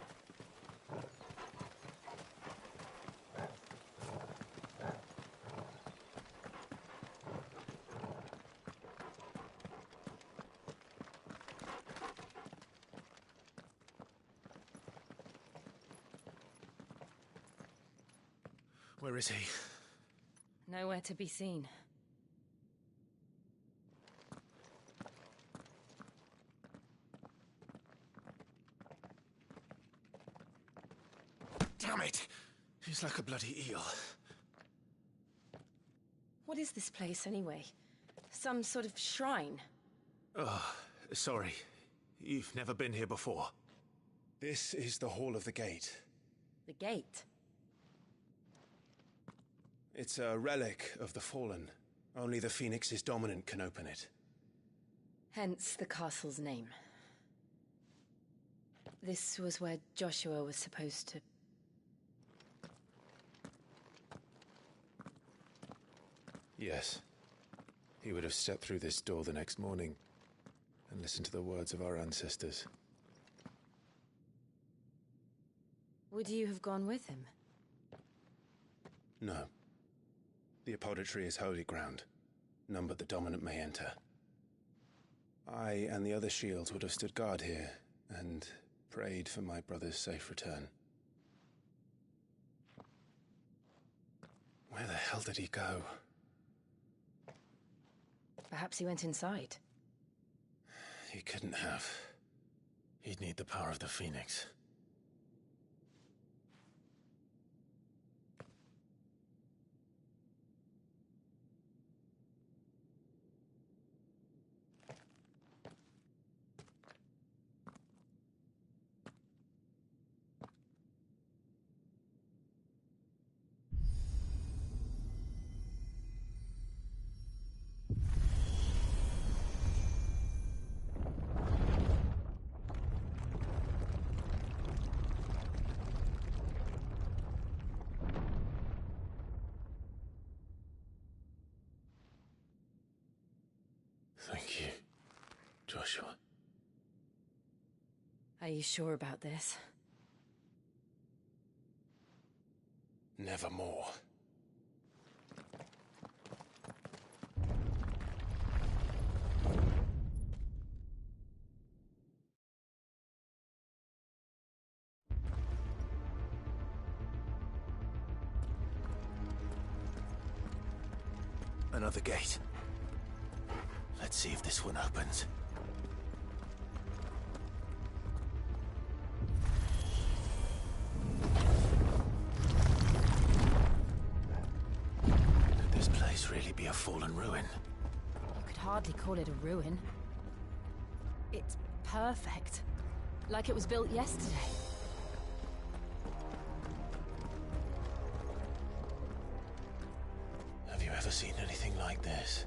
Where is he? Nowhere to be seen. Damn it! He's like a bloody eel. What is this place, anyway? Some sort of shrine? Oh, sorry. You've never been here before. This is the Hall of the Gate. The gate? It's a relic of the Fallen. Only the Phoenix's dominant can open it. Hence the castle's name. This was where Joshua was supposed to... Yes. He would have stepped through this door the next morning and listened to the words of our ancestors. Would you have gone with him? No. The apodatory is holy ground. None but the dominant may enter. I and the other shields would have stood guard here and prayed for my brother's safe return. Where the hell did he go? Perhaps he went inside. He couldn't have. He'd need the power of the Phoenix. Thank you, Joshua. Are you sure about this? Nevermore. Another gate. Let's see if this one opens. Could this place really be a fallen ruin? You could hardly call it a ruin. It's perfect. Like it was built yesterday. Have you ever seen anything like this?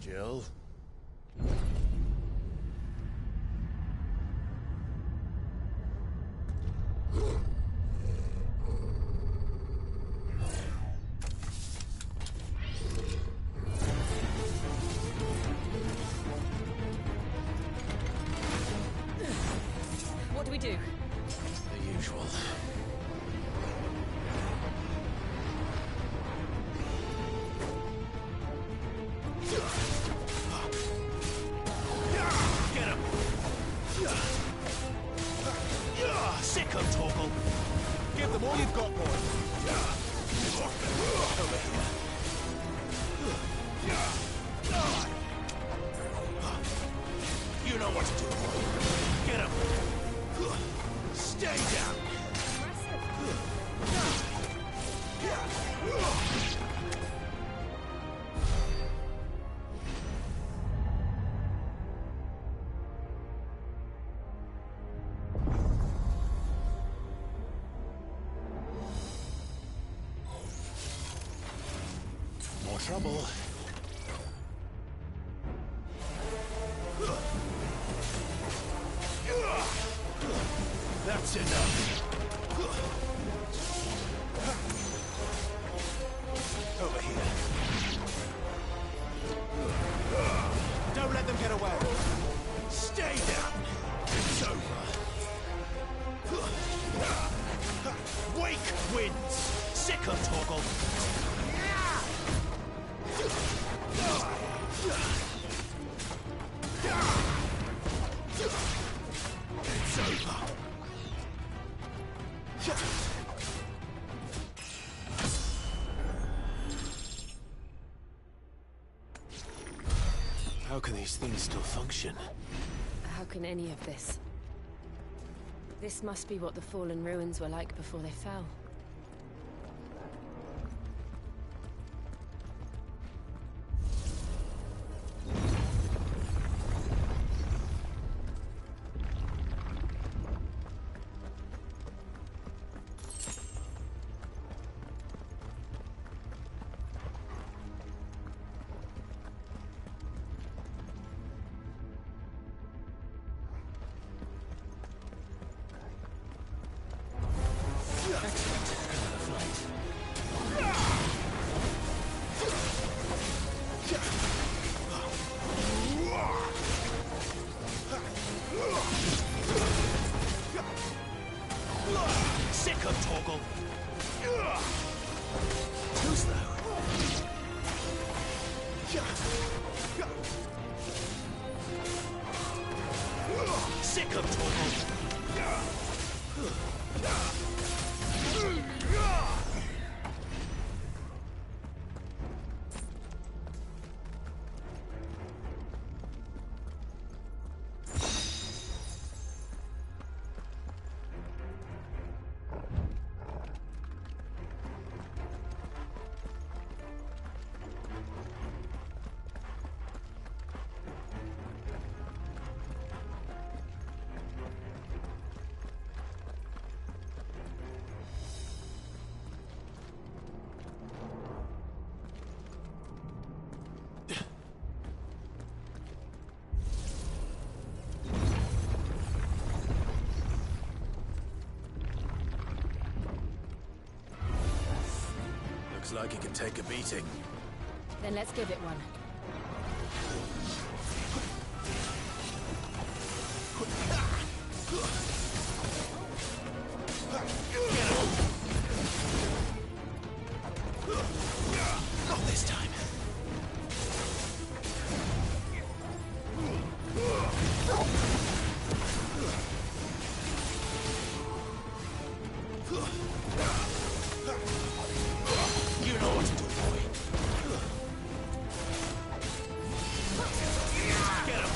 Jill? What do we do? The usual. Get him! Sick of Torgal! Give them all you've got, boy! Over here. You know what to do. Stay down! More trouble. That's enough. Over here. Don't let them get away. Stay down. It's over. Wake wins. Sick of Torgal. It's over. How can these things still function? How can any of this? This must be what the fallen ruins were like before they fell. Sick of Torgal. Too slow. Sick of Torgal. Looks like it can take a beating. Then let's give it one. Not this time. You know what to do, boy. Get him.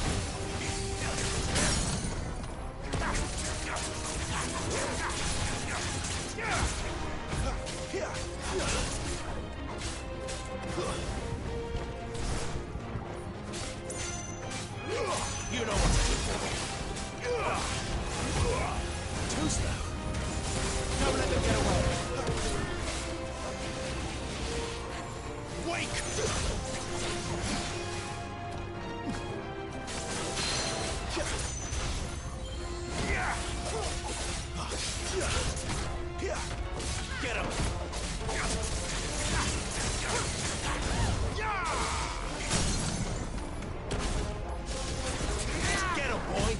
You know what to do, boy. Too slow. Don't let them get away. Wake! Get him! Get him, boy!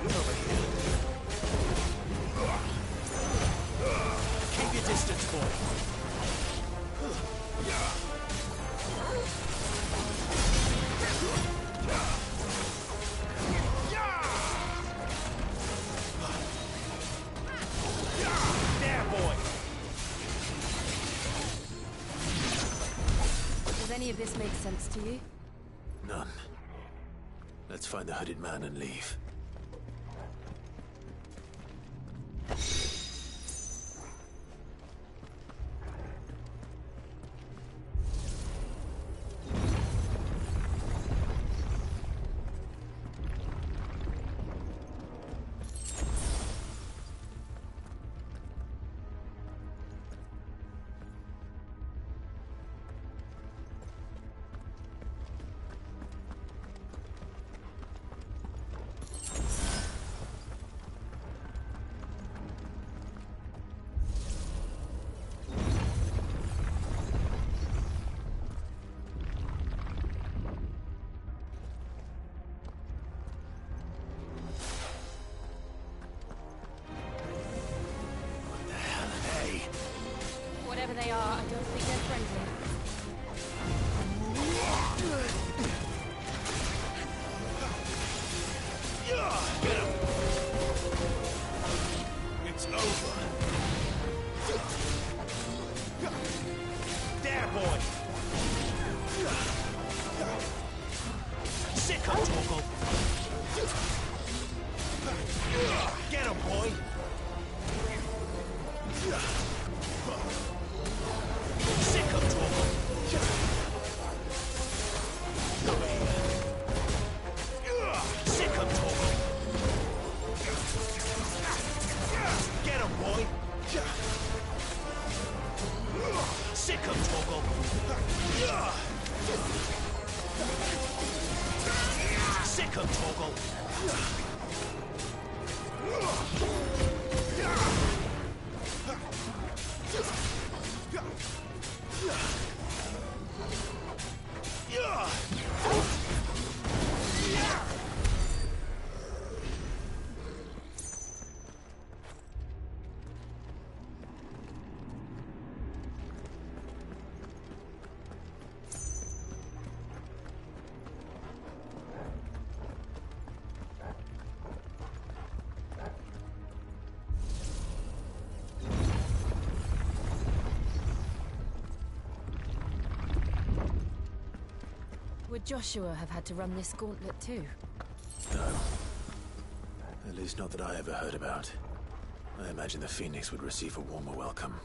Over here. Keep your distance, boy. There, boy! Does any of this make sense to you? None. Let's find the hooded man and leave. they are, I don't think they're friendly. Get him! It's over. There, boy! Sick him, Torgal! Get him, boy! Sick him, Torgal! Over here. Sick him, Torgal! Get him, boy! Sick him, Torgal! Sick him, Torgal! Would Joshua have had to run this gauntlet too? No. At least not that I ever heard about. I imagine the Phoenix would receive a warmer welcome.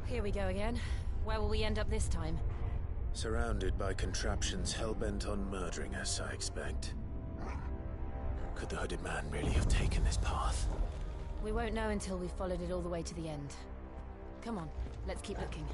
Here we go again. Where will we end up this time? Surrounded by contraptions hell-bent on murdering us, I expect. Could the hooded man really have taken this path? We won't know until we've followed it all the way to the end. Come on, let's keep looking.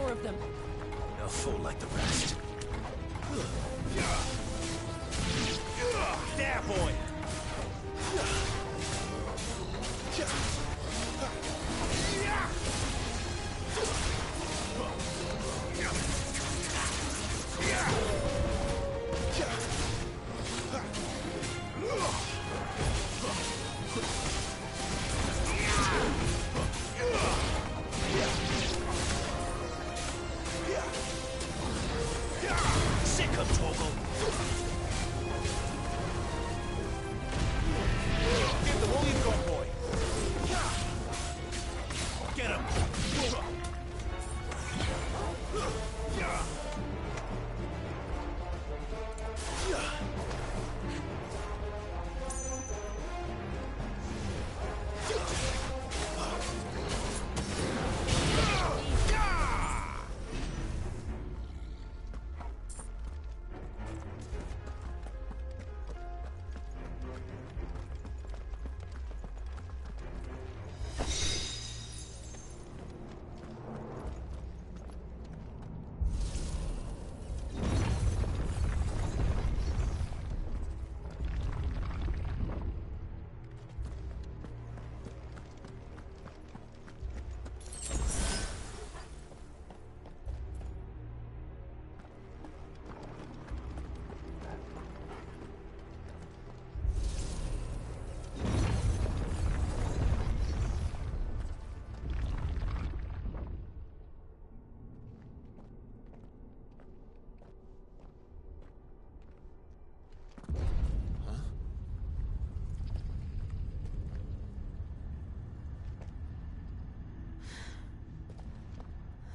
more of them. No fool like the rest. There, boy! Sick of Torgal. Give them all you've got, boy! Get him.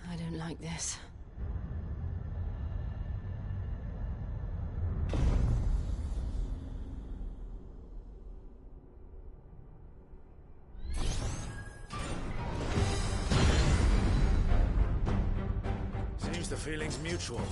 I don't like this. Seems the feeling's mutual.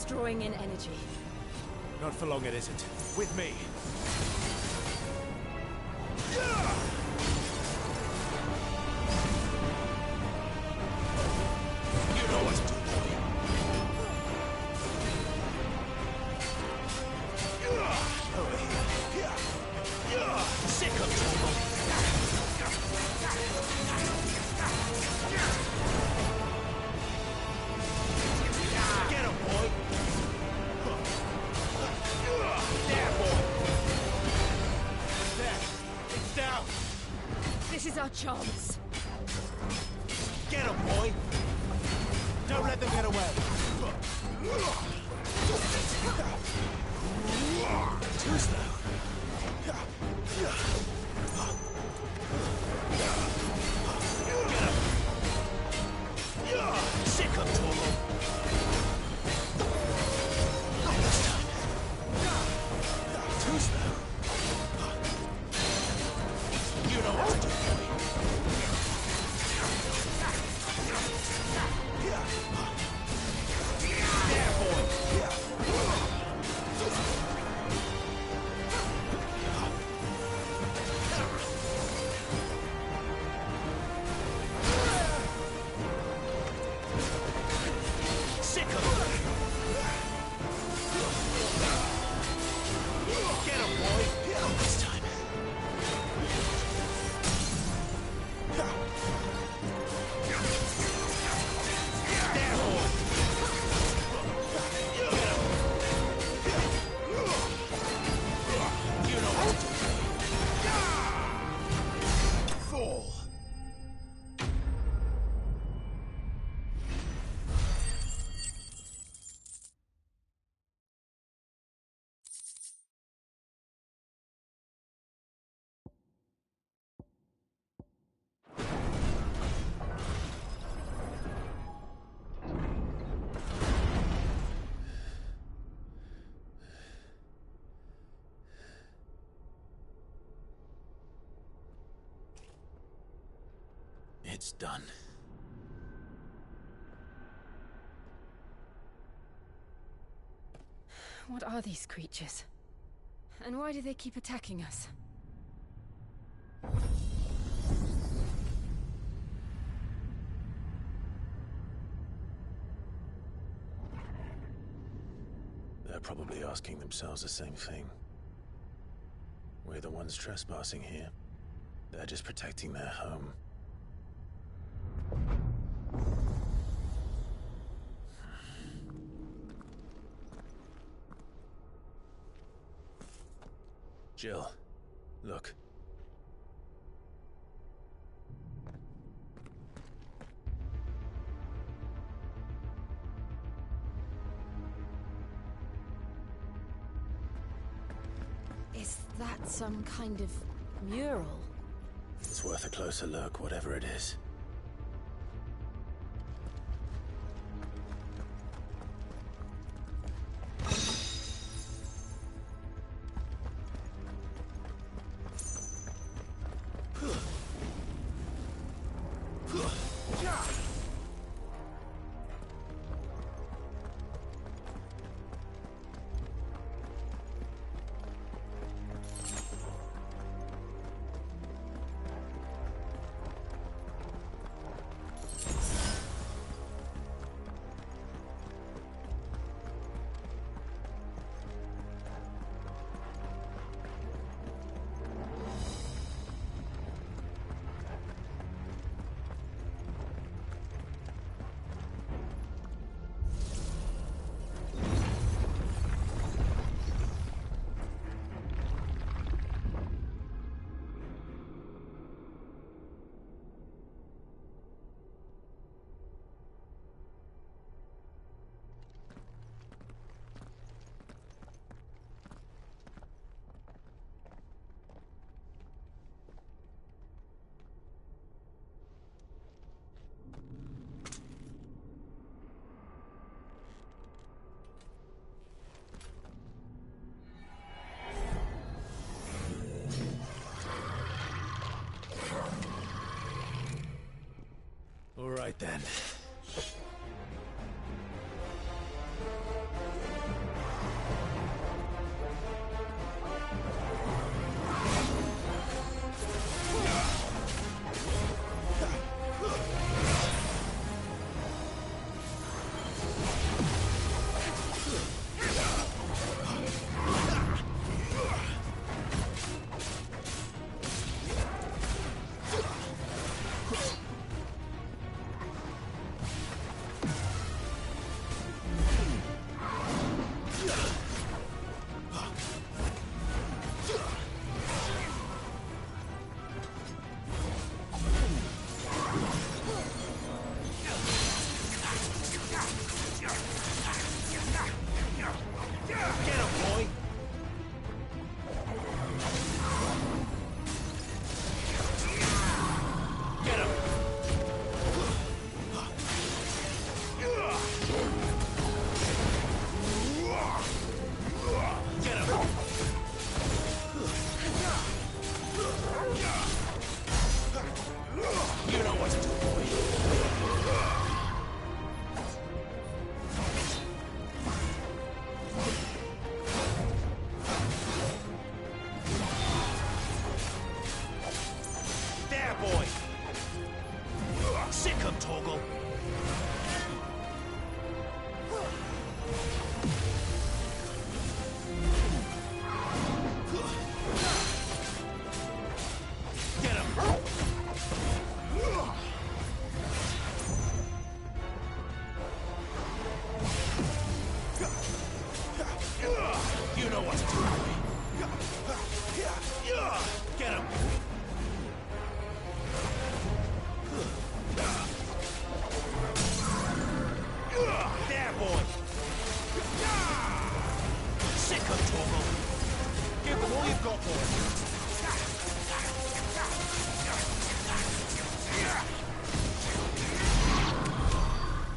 Drawing in energy. Not for long it isn't. With me. You know what to do, boy. Over here. Sick of trouble. Get him, boy. There, boy. There. It's down. This is our chance. Get him, boy. Don't let them get away. Too slow. Sick of trouble. It's done. What are these creatures? And why do they keep attacking us? They're probably asking themselves the same thing. We're the ones trespassing here. They're just protecting their home. Jill, look. Is that some kind of mural? It's worth a closer look, whatever it is. All right then.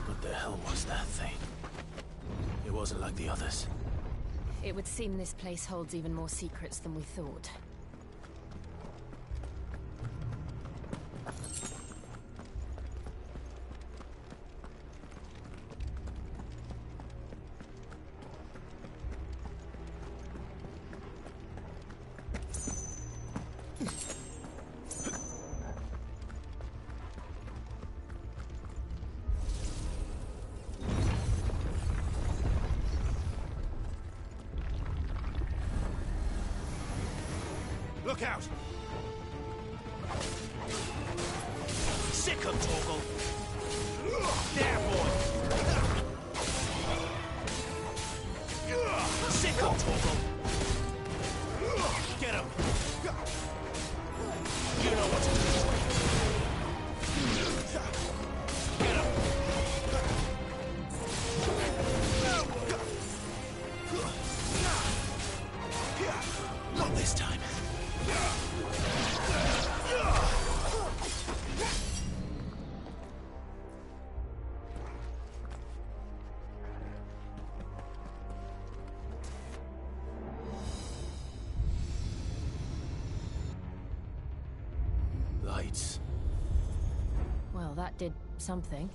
What the hell was that thing? It wasn't like the others. It would seem this place holds even more secrets than we thought. Look out! Sick him, Torgal! There, boy! Sick him, Torgal! Get him! You know what to do, boy! Get him! Not this time. Lights. Well, that did something.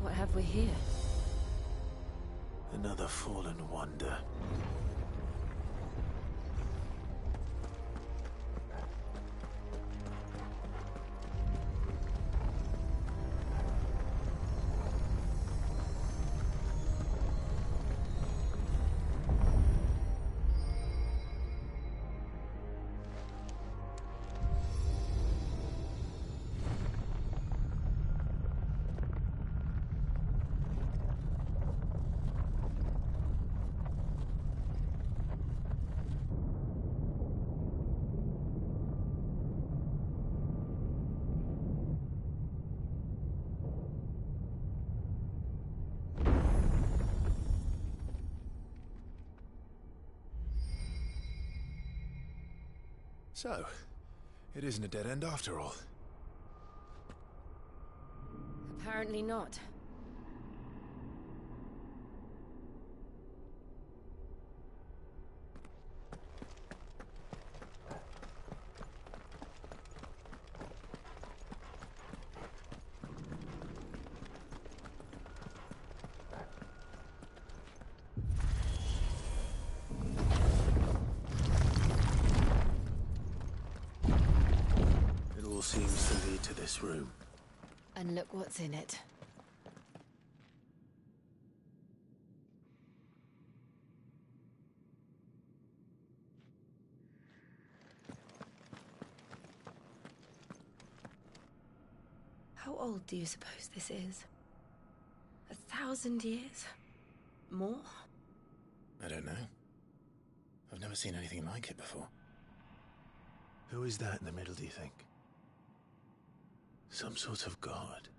What have we here? Another fallen wonder. So, it isn't a dead end after all. Apparently not. Seems to lead to this room. And look what's in it. How old do you suppose this is? 1,000 years? More? I don't know. I've never seen anything like it before. Who is that in the middle, do you think? Some sort of god.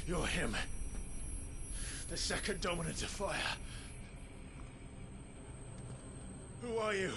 You're him. The second dominant of fire. Who are you?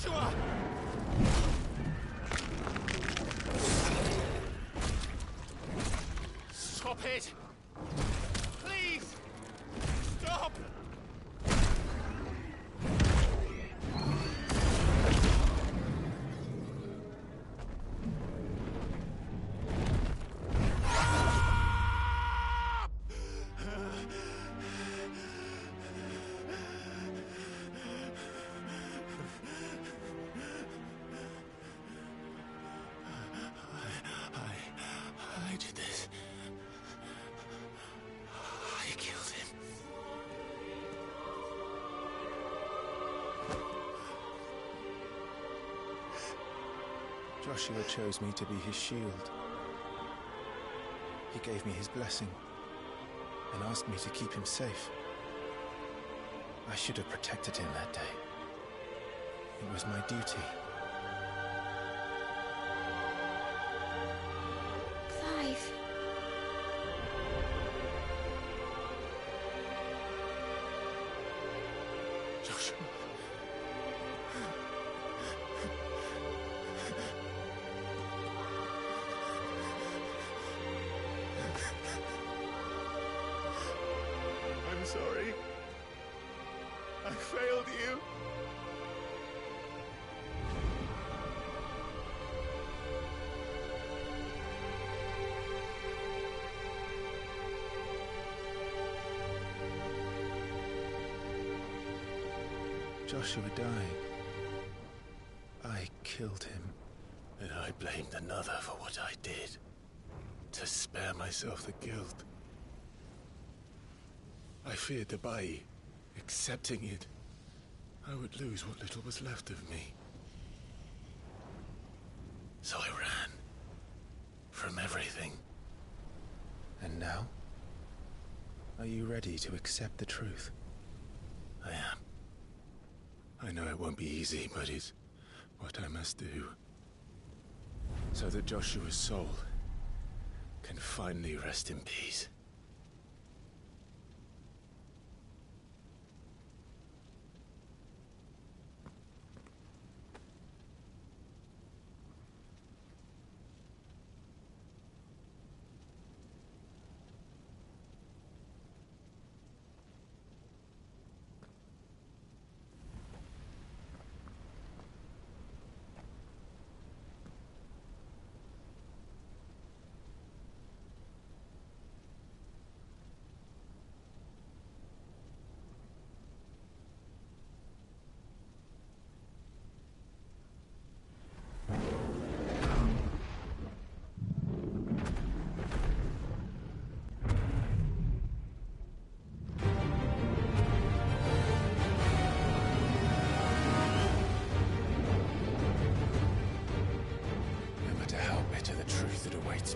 Joshua! Stop it! Please! Stop! I did this. I killed him. Joshua chose me to be his shield. He gave me his blessing and asked me to keep him safe. I should have protected him that day. It was my duty. Clive. Joshua. I'm sorry. I failed you. Joshua died. I killed him. And I blamed another for what I did. To spare myself the guilt. I feared that by accepting it, I would lose what little was left of me. So I ran. From everything. And now? Are you ready to accept the truth? I am. I know it won't be easy, but it's what I must do. So that Joshua's soul can finally rest in peace.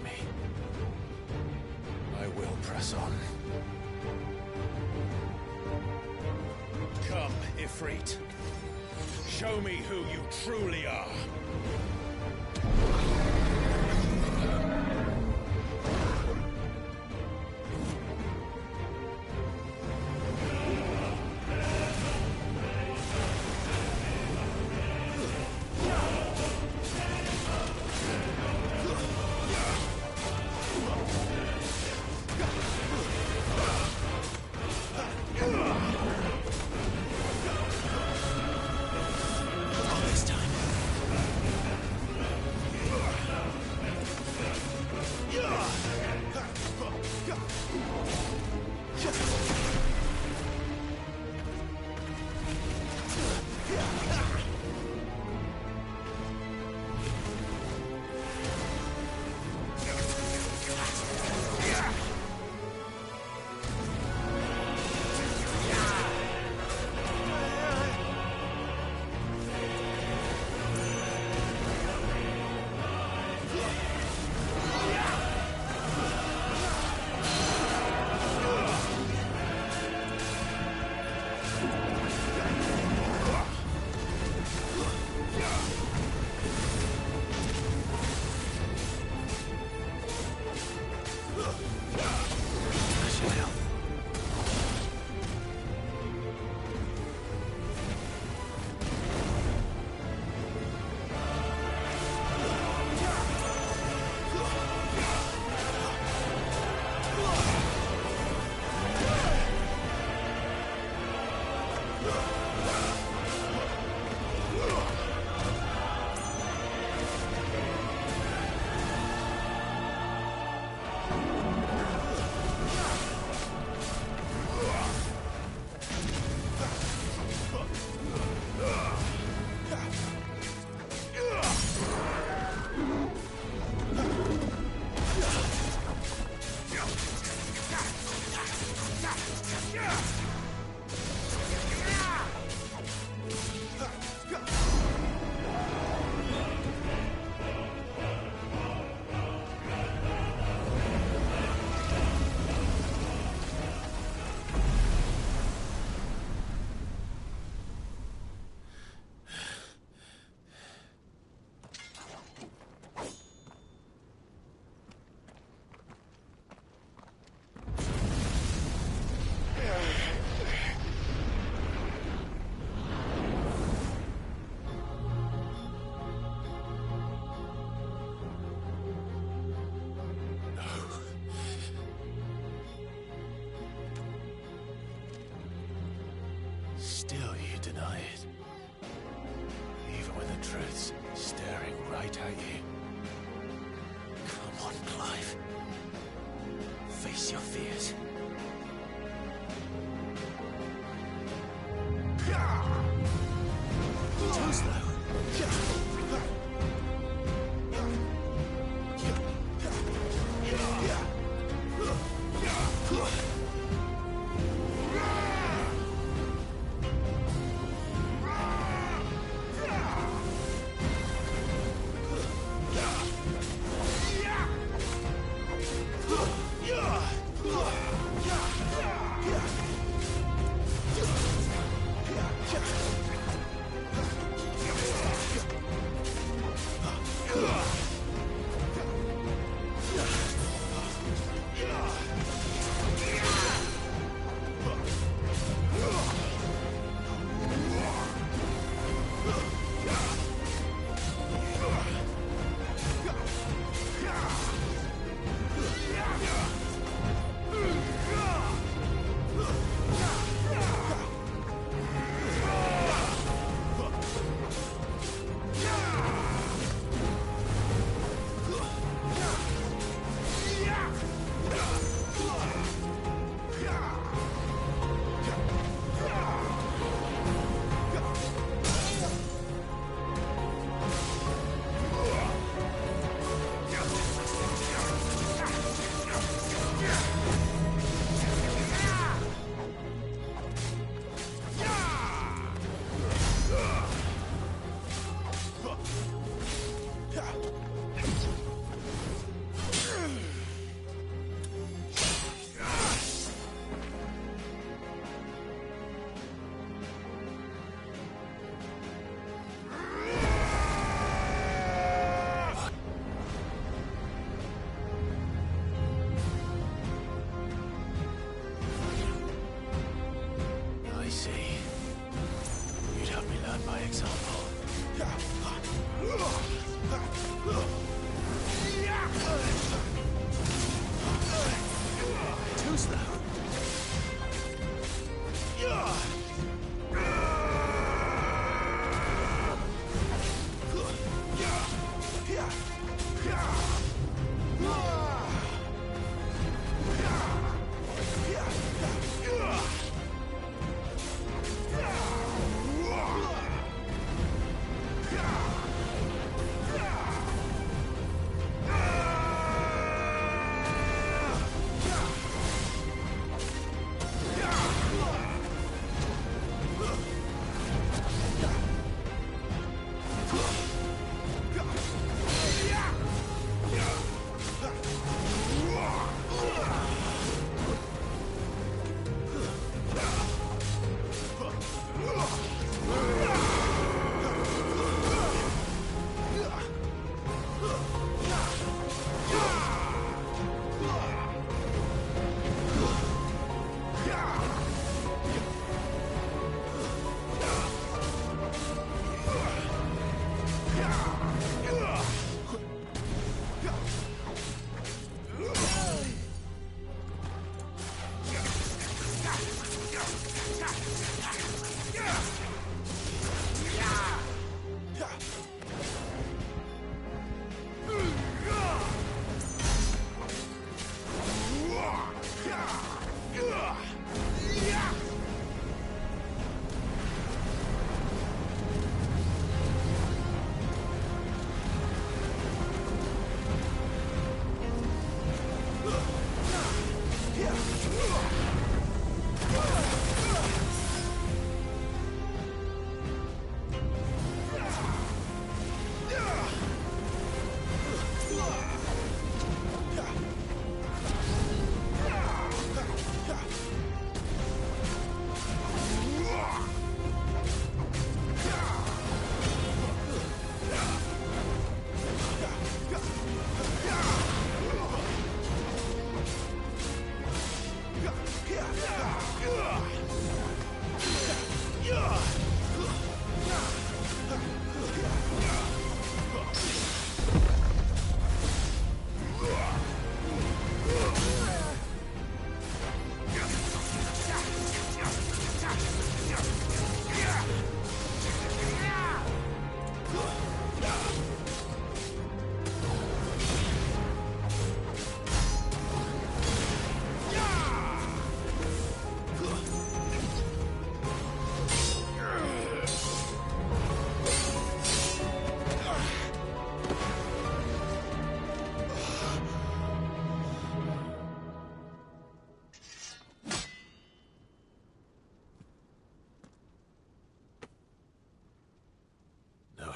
Me. I will press on. Come, Ifrit. Show me who you truly are. This time. truths staring right at you. Come on, Clive. Face your fears. Too slow.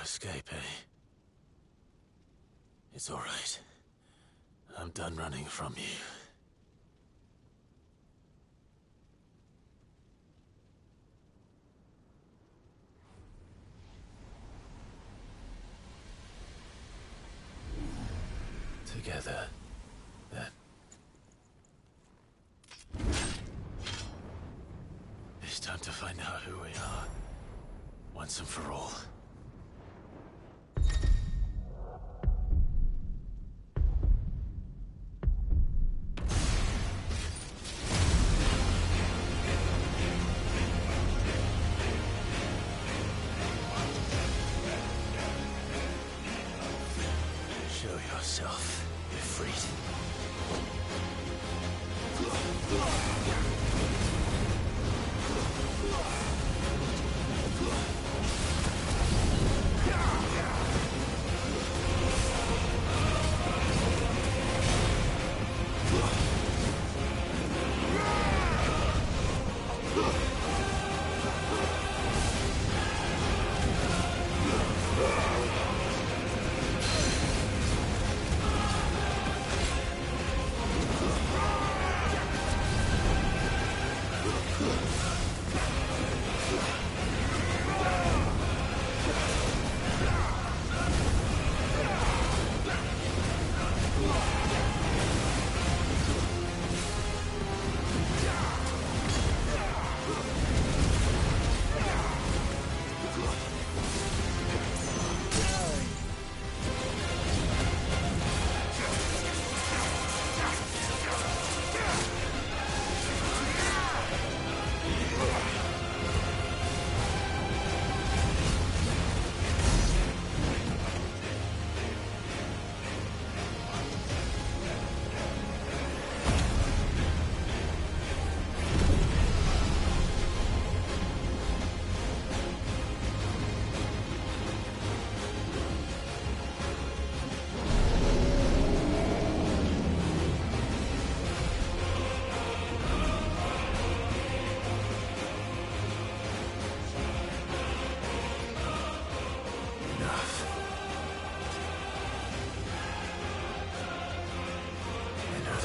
escape, eh? It's all right. I'm done running from you. Together, then. It's time to find out who we are, once and for all. Show yourself, Ifrit.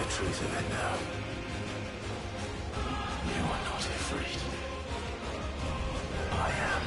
Truth of it now. You are not afraid. I am.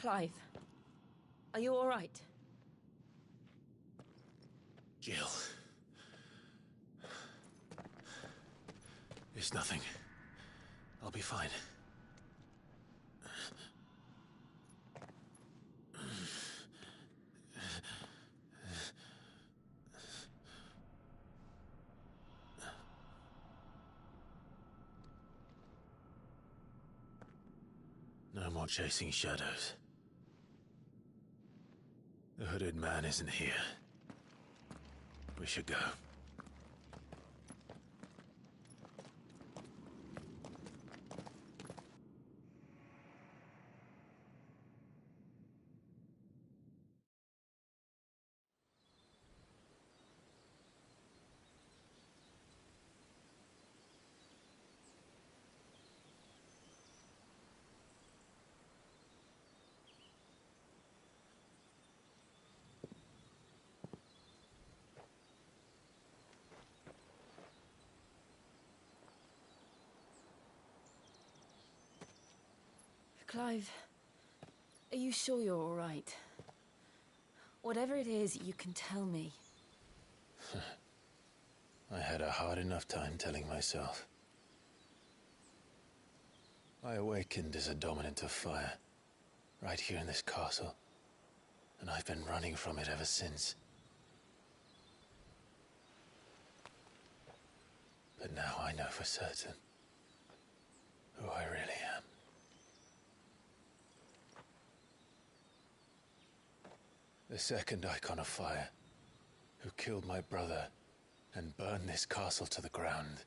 Clive, are you all right? Jill. It's nothing. I'll be fine. No more chasing shadows. The hooded man isn't here. We should go. Clive, are you sure you're all right? Whatever it is, you can tell me. I had a hard enough time telling myself. I awakened as a dominant of fire, right here in this castle, and I've been running from it ever since. But now I know for certain who I really am. The second icon of fire, who killed my brother and burned this castle to the ground,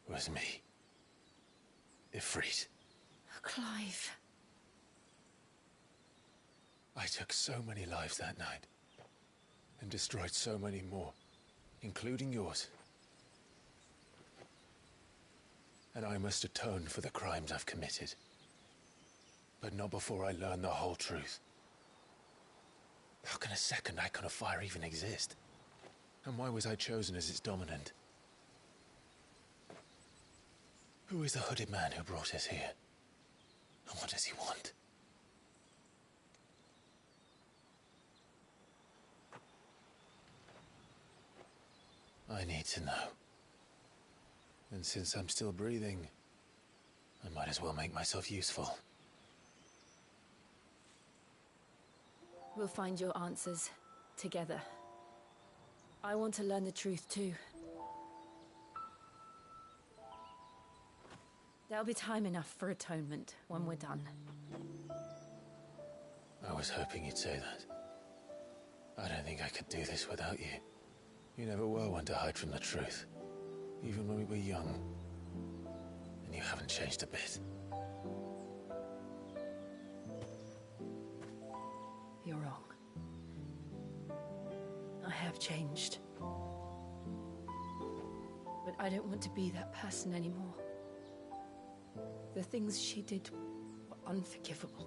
was me. Ifrit. Clive. I took so many lives that night, and destroyed so many more, including yours. And I must atone for the crimes I've committed. But not before I learn the whole truth. How can a second icon of fire even exist? And why was I chosen as its dominant? Who is the hooded man who brought us here? And what does he want? I need to know. And since I'm still breathing, I might as well make myself useful. We'll find your answers together. I want to learn the truth too. There'll be time enough for atonement when we're done. I was hoping you'd say that. I don't think I could do this without you. You never were one to hide from the truth, even when we were young. And you haven't changed a bit. You're wrong. I have changed. But I don't want to be that person anymore. The things she did were unforgivable.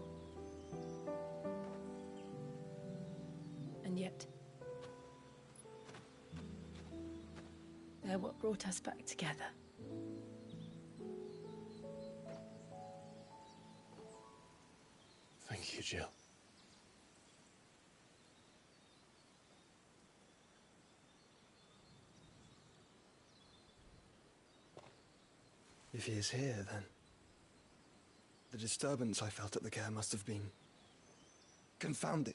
And yet, they're what brought us back together. Thank you, Jill. If he is here, then the disturbance I felt at the care must have been confounded.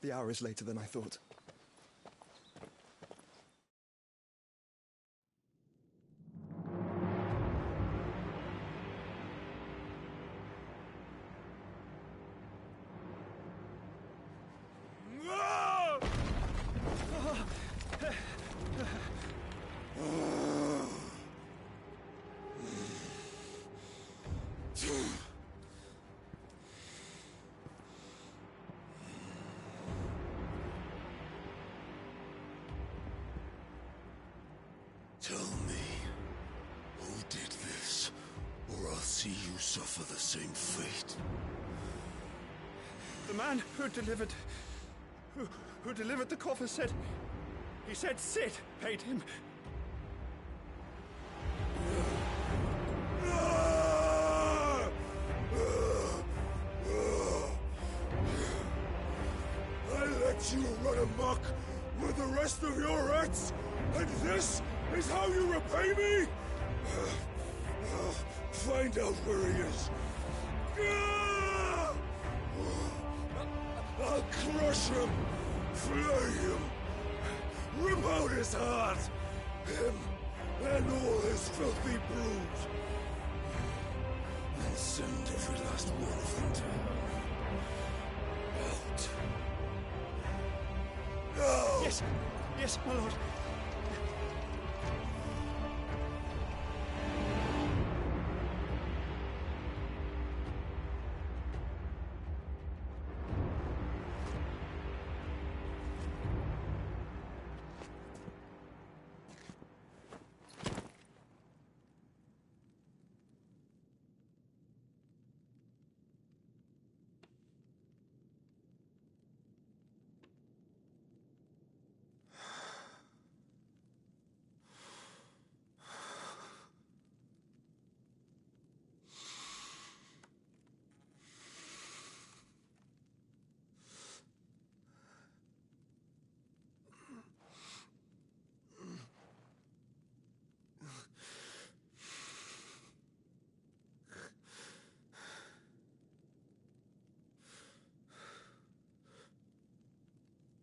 The hour is later than I thought. Tell me, who did this, or I'll see you suffer the same fate. The man who delivered the coffer said... He said Sid paid him. muck with the rest of your rats? And this is how you repay me? Find out where he is. I'll crush him, flay him, rip out his heart, him and all his filthy brood, and send every last one of them to hell. Out. No! Yes, yes, my lord.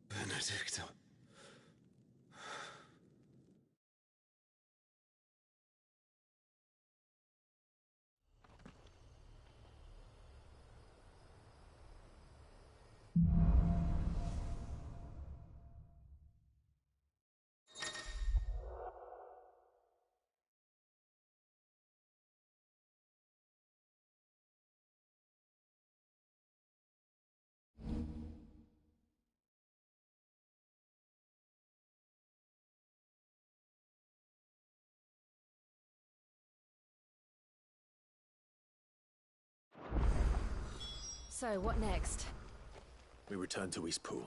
Benedicta. So, what next? We return to Eastpool.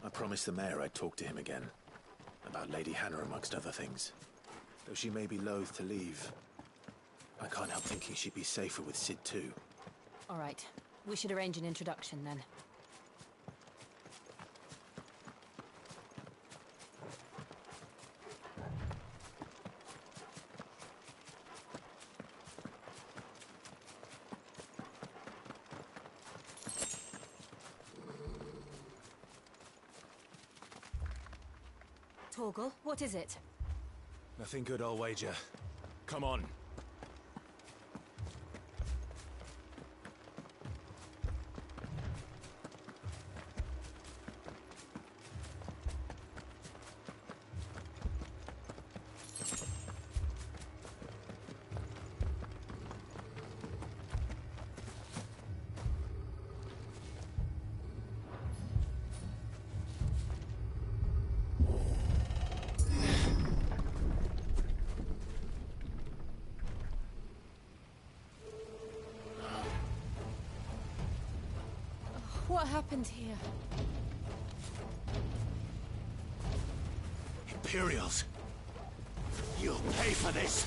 I promised the mayor I'd talk to him again. About Lady Hannah, amongst other things. Though she may be loath to leave, I can't help thinking she'd be safer with Sid too. All right. We should arrange an introduction then. Torgal, what is it? Nothing good, I'll wager. Come on. What happened here? Imperials. You'll pay for this.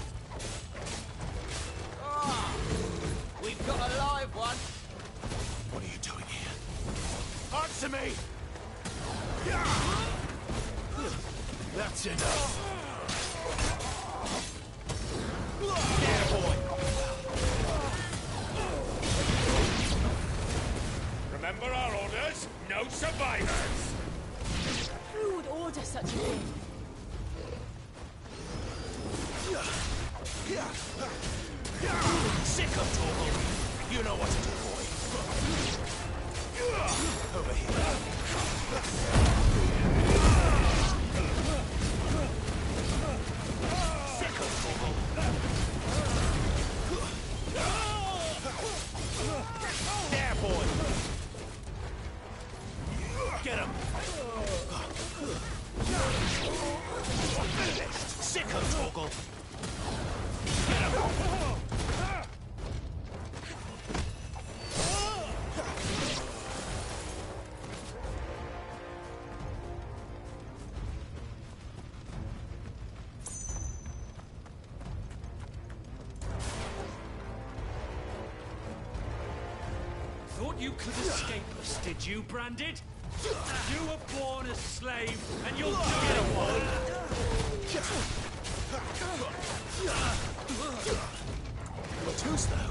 We've got a live one. What are you doing here? Answer me! That's enough. There, boy. Remember our orders? No survivors! Who would order such a thing? Sick of Torgal. You know what to do, boy. Over here. Sick of Torgal. There, boy. Get him. Sick of Torgal. Get him. Thought you could escape us, did you, Branded? You were born a slave, and you'll do it one. Too slow.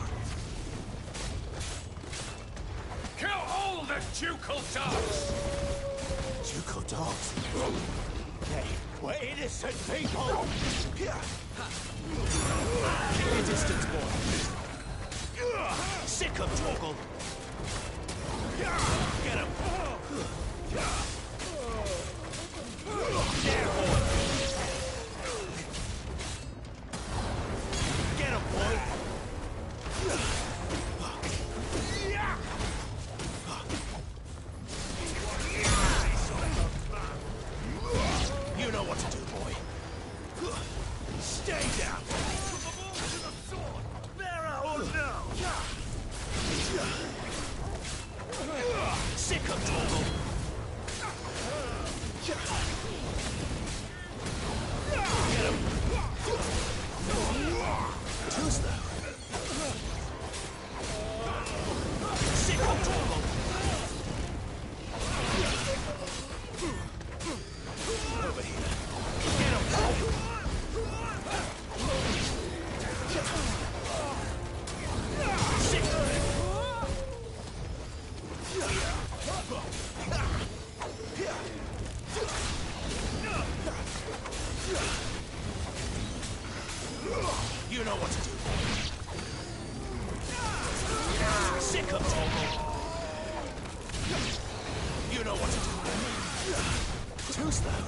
Kill all the ducal dogs! Ducal dogs? Hey, we're innocent people! Keep your distance, boy. Sick of Torgal. Get him! There, boy! Get him, boy! You know what to do, boy. Stay down! Put the ball to the sword! Bearer or no! Sick of Torgal! Get him! Too slow. Sick of Torgal! Over here. Get him! Sick of it! You know what to do. Sick of Torgal. You know what to do. Too slow.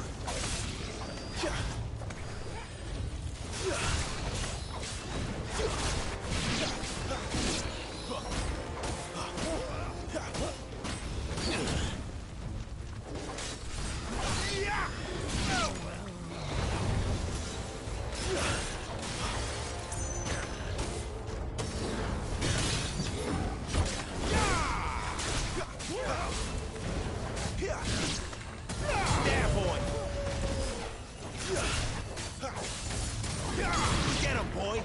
There, boy. Get him, boy.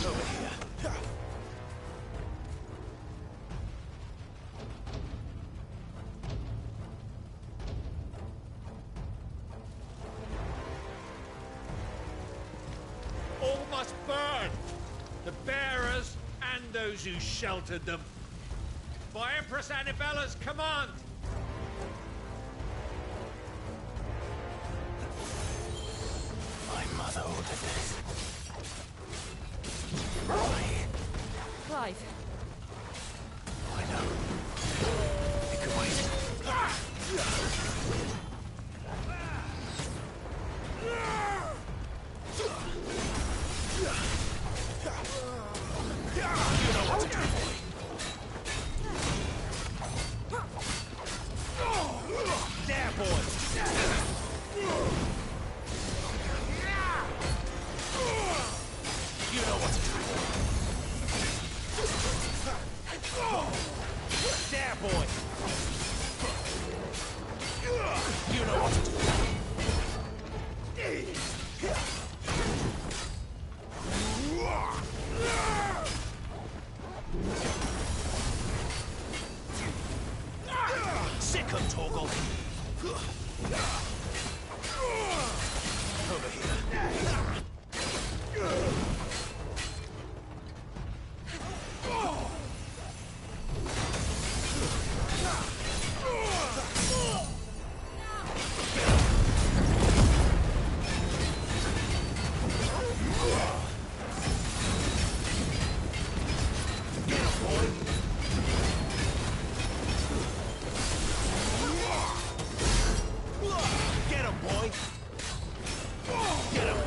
Over here. All must burn! The bearers and those who sheltered them. By Empress Annabella's command! My mother ordered this. Clive. I know. It could wait. You know what to do, boy. There, boy. You know what to do. There, boy. You know what to do. Sick of Torgal. Over here. Get him, boy! Get him!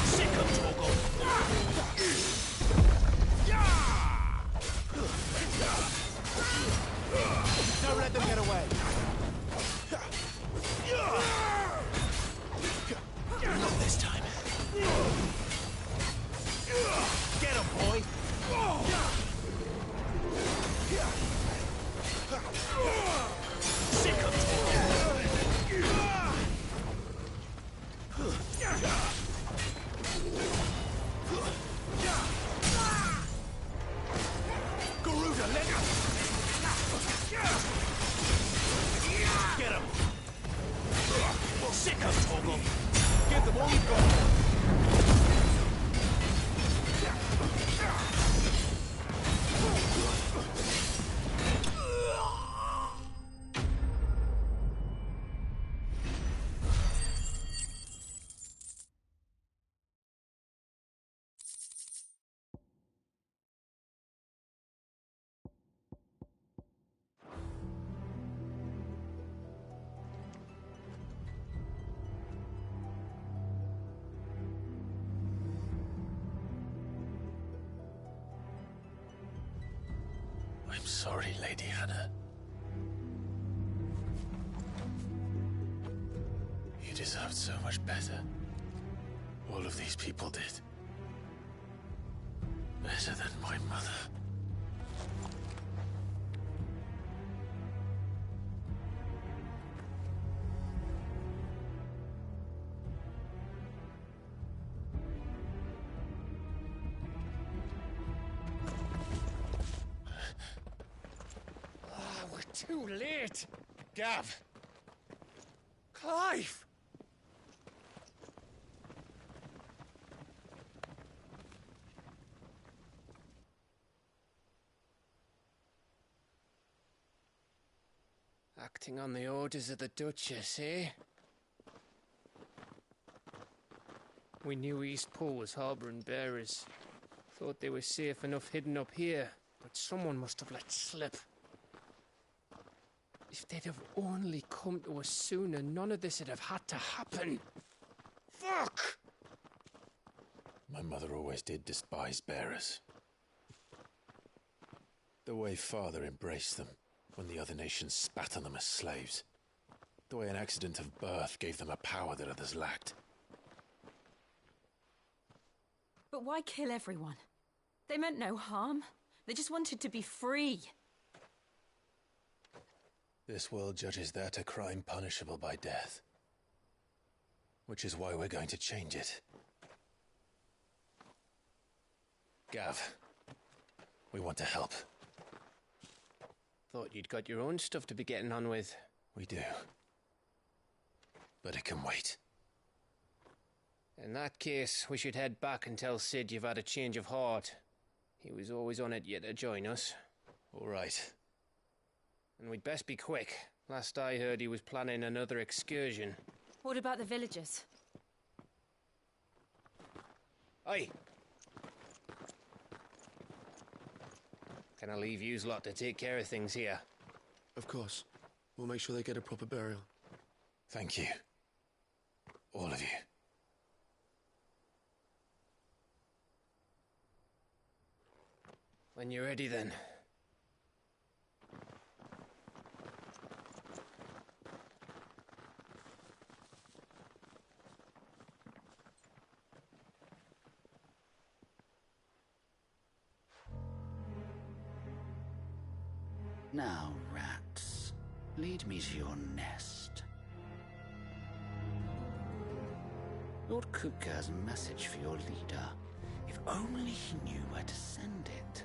Sick of Torgal! Don't let them get away! Not this time. Get him, boy! Sick of Torgal! Get him! Sick of Toggle! Give them all you've got! I'm sorry, Lady Hannah. You deserved so much better. All of these people did. Better than my mother. Too late! Gav! Clive! Acting on the orders of the Duchess, eh? We knew Eastpool was harbouring bearers. Thought they were safe enough hidden up here, but someone must have let slip. If they'd have only come to us sooner, none of this would have had to happen. Fuck! My mother always did despise bearers. The way Father embraced them when the other nations spat on them as slaves. The way an accident of birth gave them a power that others lacked. But why kill everyone? They meant no harm. They just wanted to be free. This world judges that a crime punishable by death. Which is why we're going to change it. Gav, we want to help. Thought you'd got your own stuff to be getting on with. We do. But it can wait. In that case, we should head back and tell Sid you've had a change of heart. He was always on it yet to join us. All right. And we'd best be quick. Last I heard, he was planning another excursion. What about the villagers? Aye. Can I leave yous lot to take care of things here? Of course. We'll make sure they get a proper burial. Thank you. All of you. When you're ready, then. Now, rats, lead me to your nest. Lord Kupka has a message for your leader. If only he knew where to send it.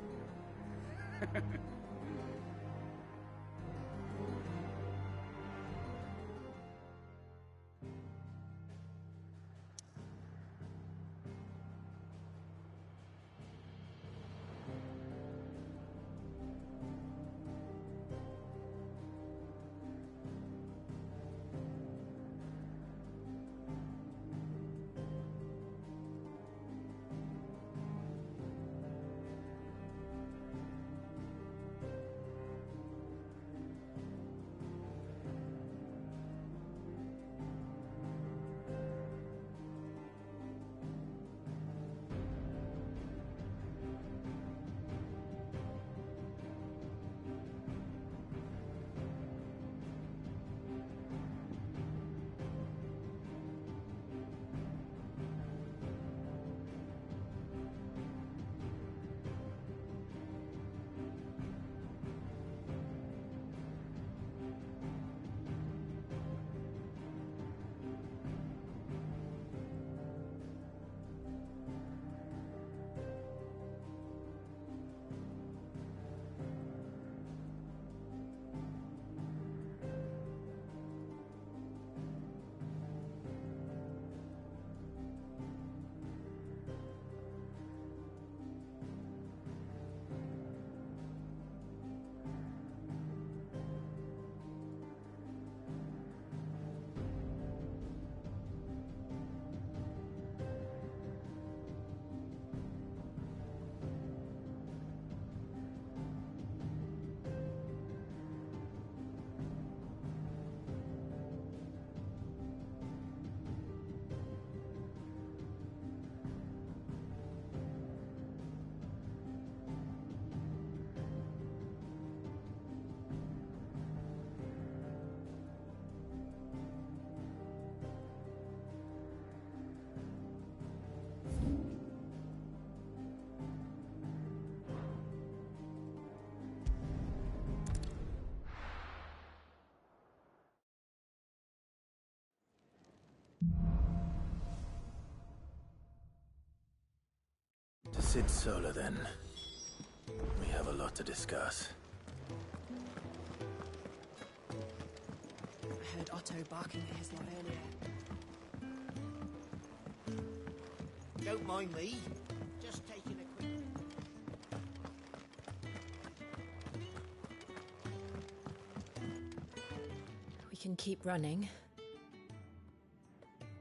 Sid Solar, then. We have a lot to discuss. I heard Otto barking at his lot earlier. Don't mind me. Just taking a quick... We can keep running,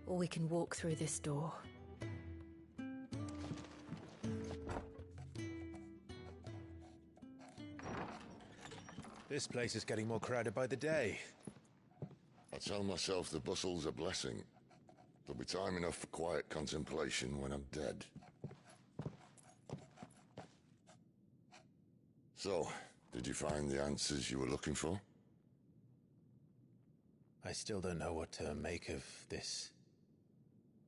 or we can walk through this door. This place is getting more crowded by the day. I tell myself the bustle's a blessing. There'll be time enough for quiet contemplation when I'm dead. So, did you find the answers you were looking for? I still don't know what to make of this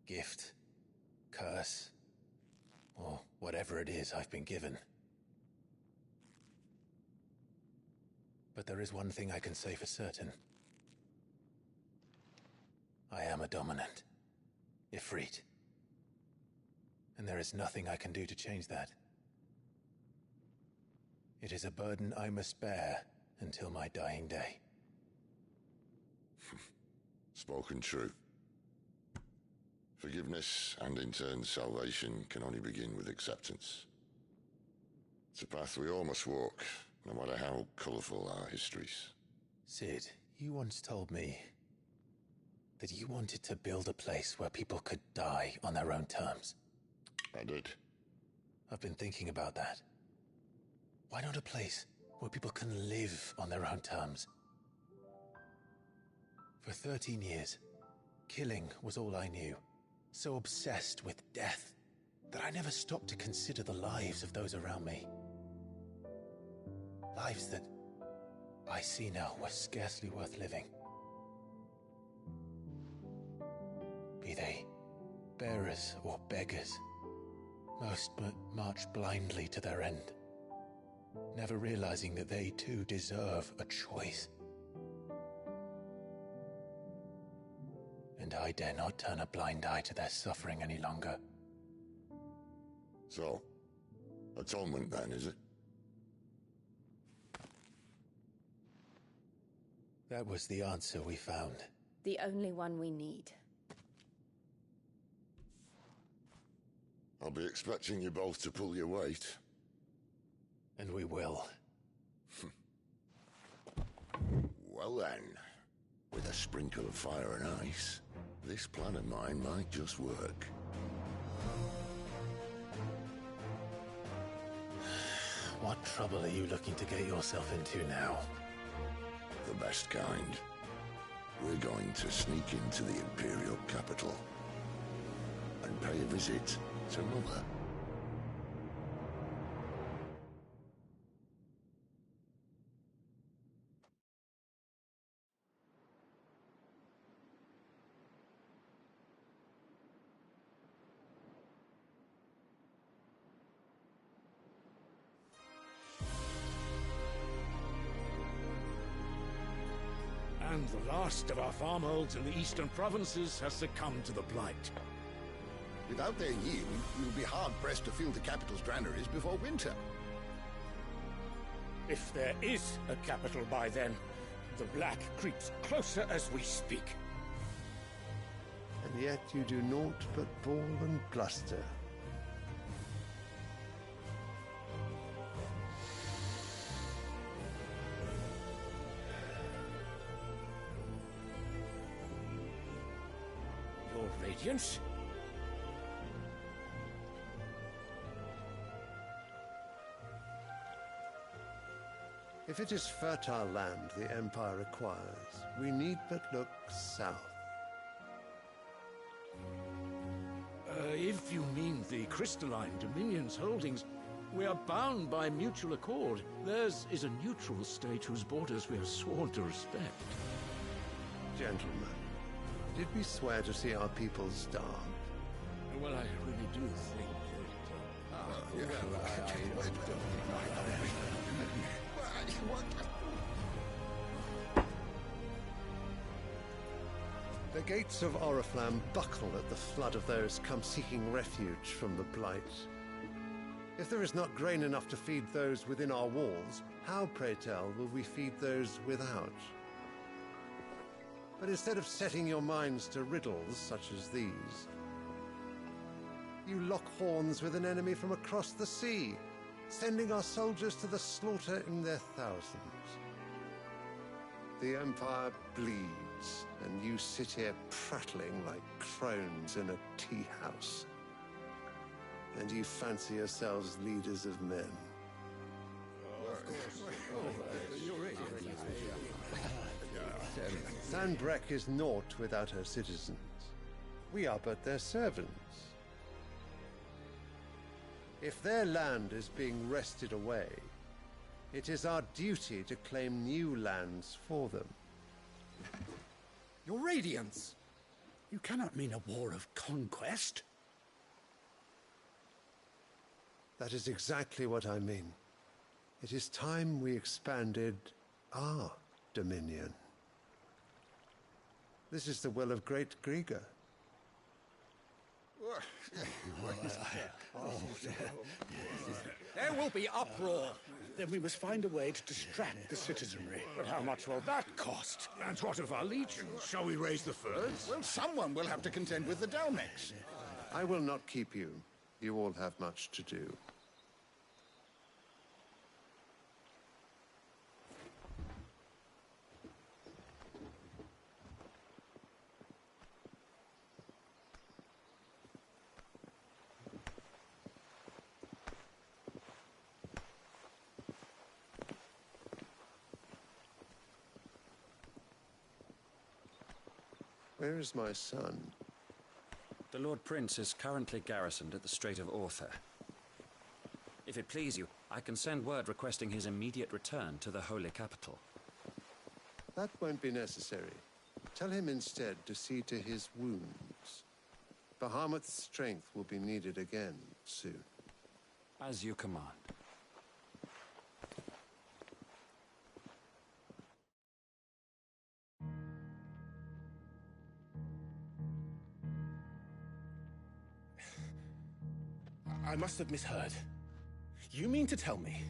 gift, curse, or whatever it is I've been given. But there is one thing I can say for certain. I am a dominant, Ifrit. And there is nothing I can do to change that. It is a burden I must bear until my dying day. Spoken true. Forgiveness, and in turn salvation, can only begin with acceptance. It's a path we all must walk, no matter how colourful our histories. Sid, you once told me that you wanted to build a place where people could die on their own terms. I did. I've been thinking about that. Why not a place where people can live on their own terms? For 13 years, killing was all I knew. So obsessed with death that I never stopped to consider the lives of those around me. Lives that I see now were scarcely worth living. Be they bearers or beggars, most but march blindly to their end, never realizing that they too deserve a choice. And I dare not turn a blind eye to their suffering any longer. So, atonement then, is it? That was the answer we found. The only one we need. I'll be expecting you both to pull your weight. And we will. Well then, with a sprinkle of fire and ice, this plan of mine might just work. What trouble are you looking to get yourself into now? The best kind. We're going to sneak into the Imperial capital and pay a visit to Mother. And the last of our farmholds in the eastern provinces has succumbed to the blight. Without their yield, we'll be hard-pressed to fill the capital's granaries before winter. If there is a capital by then, the black creeps closer as we speak. And yet you do naught but bawl and bluster. Your Radiance? If it is fertile land the Empire requires, we need but look south. If you mean the crystalline Dominion's holdings, we are bound by mutual accord. Theirs is a neutral state whose borders we are sworn to respect. Gentlemen, did we swear to see our people starve? Well, I really do think The gates of Oriflamme buckle at the flood of those come seeking refuge from the Blight. If there is not grain enough to feed those within our walls, how, pray tell, will we feed those without? But instead of setting your minds to riddles such as these, you lock horns with an enemy from across the sea, sending our soldiers to the slaughter in their thousands. The Empire bleeds, and you sit here prattling like crones in a tea house. And you fancy yourselves leaders of men. Sanbreque is naught without her citizens. We are but their servants. If their land is being wrested away, it is our duty to claim new lands for them. Your Radiance! You cannot mean a war of conquest. That is exactly what I mean. It is time we expanded our dominion. This is the will of great Grieger. There will be uproar. Then we must find a way to distract the citizenry. But how much will that cost? And what of our legions? Shall we raise the furs? Well, someone will have to contend with the Dalmex. I will not keep you. You all have much to do. Where is my son? The Lord Prince is currently garrisoned at the Strait of Author. If it please you, I can send word requesting his immediate return to the Holy Capital. That won't be necessary. Tell him instead to see to his wounds. Bahamut's strength will be needed again soon. As you command. I must have misheard. You mean to tell me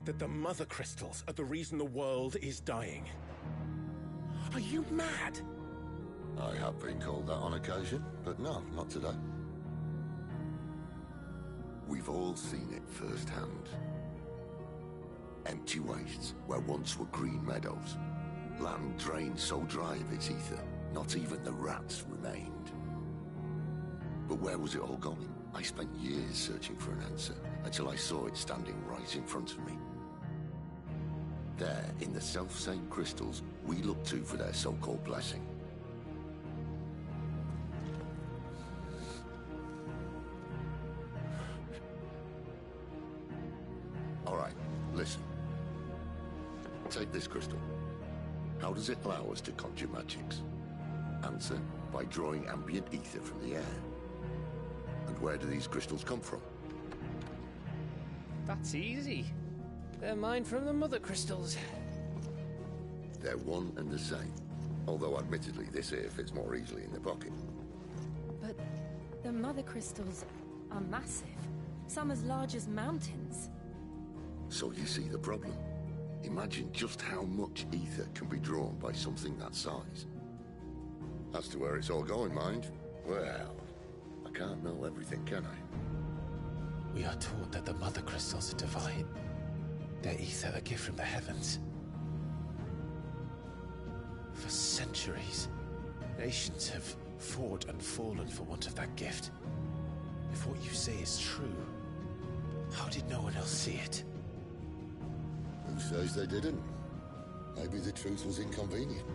that the Mother Crystals are the reason the world is dying? Are you mad? I have been called that on occasion, but no, not today. We've all seen it firsthand. Empty wastes where once were green meadows. Land drained so dry of its ether, not even the rats remained. But where was it all going? I spent years searching for an answer, until I saw it standing right in front of me. There, in the self-same crystals we look to for their so-called blessing. All right, listen. Take this crystal. How does it allow us to conjure magics? Answer, by drawing ambient ether from the air. And where do these crystals come from? That's easy. They're mined from the Mother Crystals. They're one and the same. Although admittedly this here fits more easily in the pocket. But the Mother Crystals are massive. Some as large as mountains. So you see the problem. Imagine just how much ether can be drawn by something that size. As to where it's all going, mind, well, I can't know everything, can I? We are taught that the Mother Crystals are divine. Their ether a gift from the heavens. For centuries, nations have fought and fallen for want of that gift. If what you say is true, how did no one else see it? Who says they didn't? Maybe the truth was inconvenient.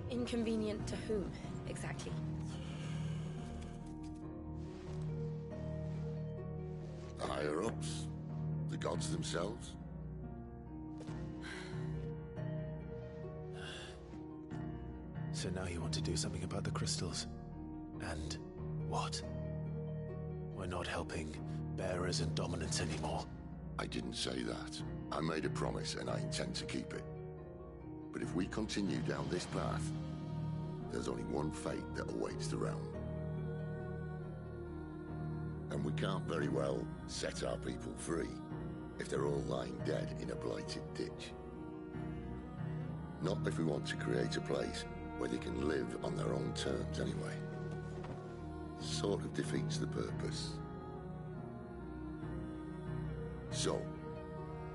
Inconvenient to whom, exactly? The higher-ups, the gods themselves. So now you want to do something about the crystals? And what? We're not helping bearers and dominants anymore. I didn't say that. I made a promise and I intend to keep it. But if we continue down this path, there's only one fate that awaits the realm. And we can't very well set our people free if they're all lying dead in a blighted ditch. Not if we want to create a place where they can live on their own terms anyway. Sort of defeats the purpose. So,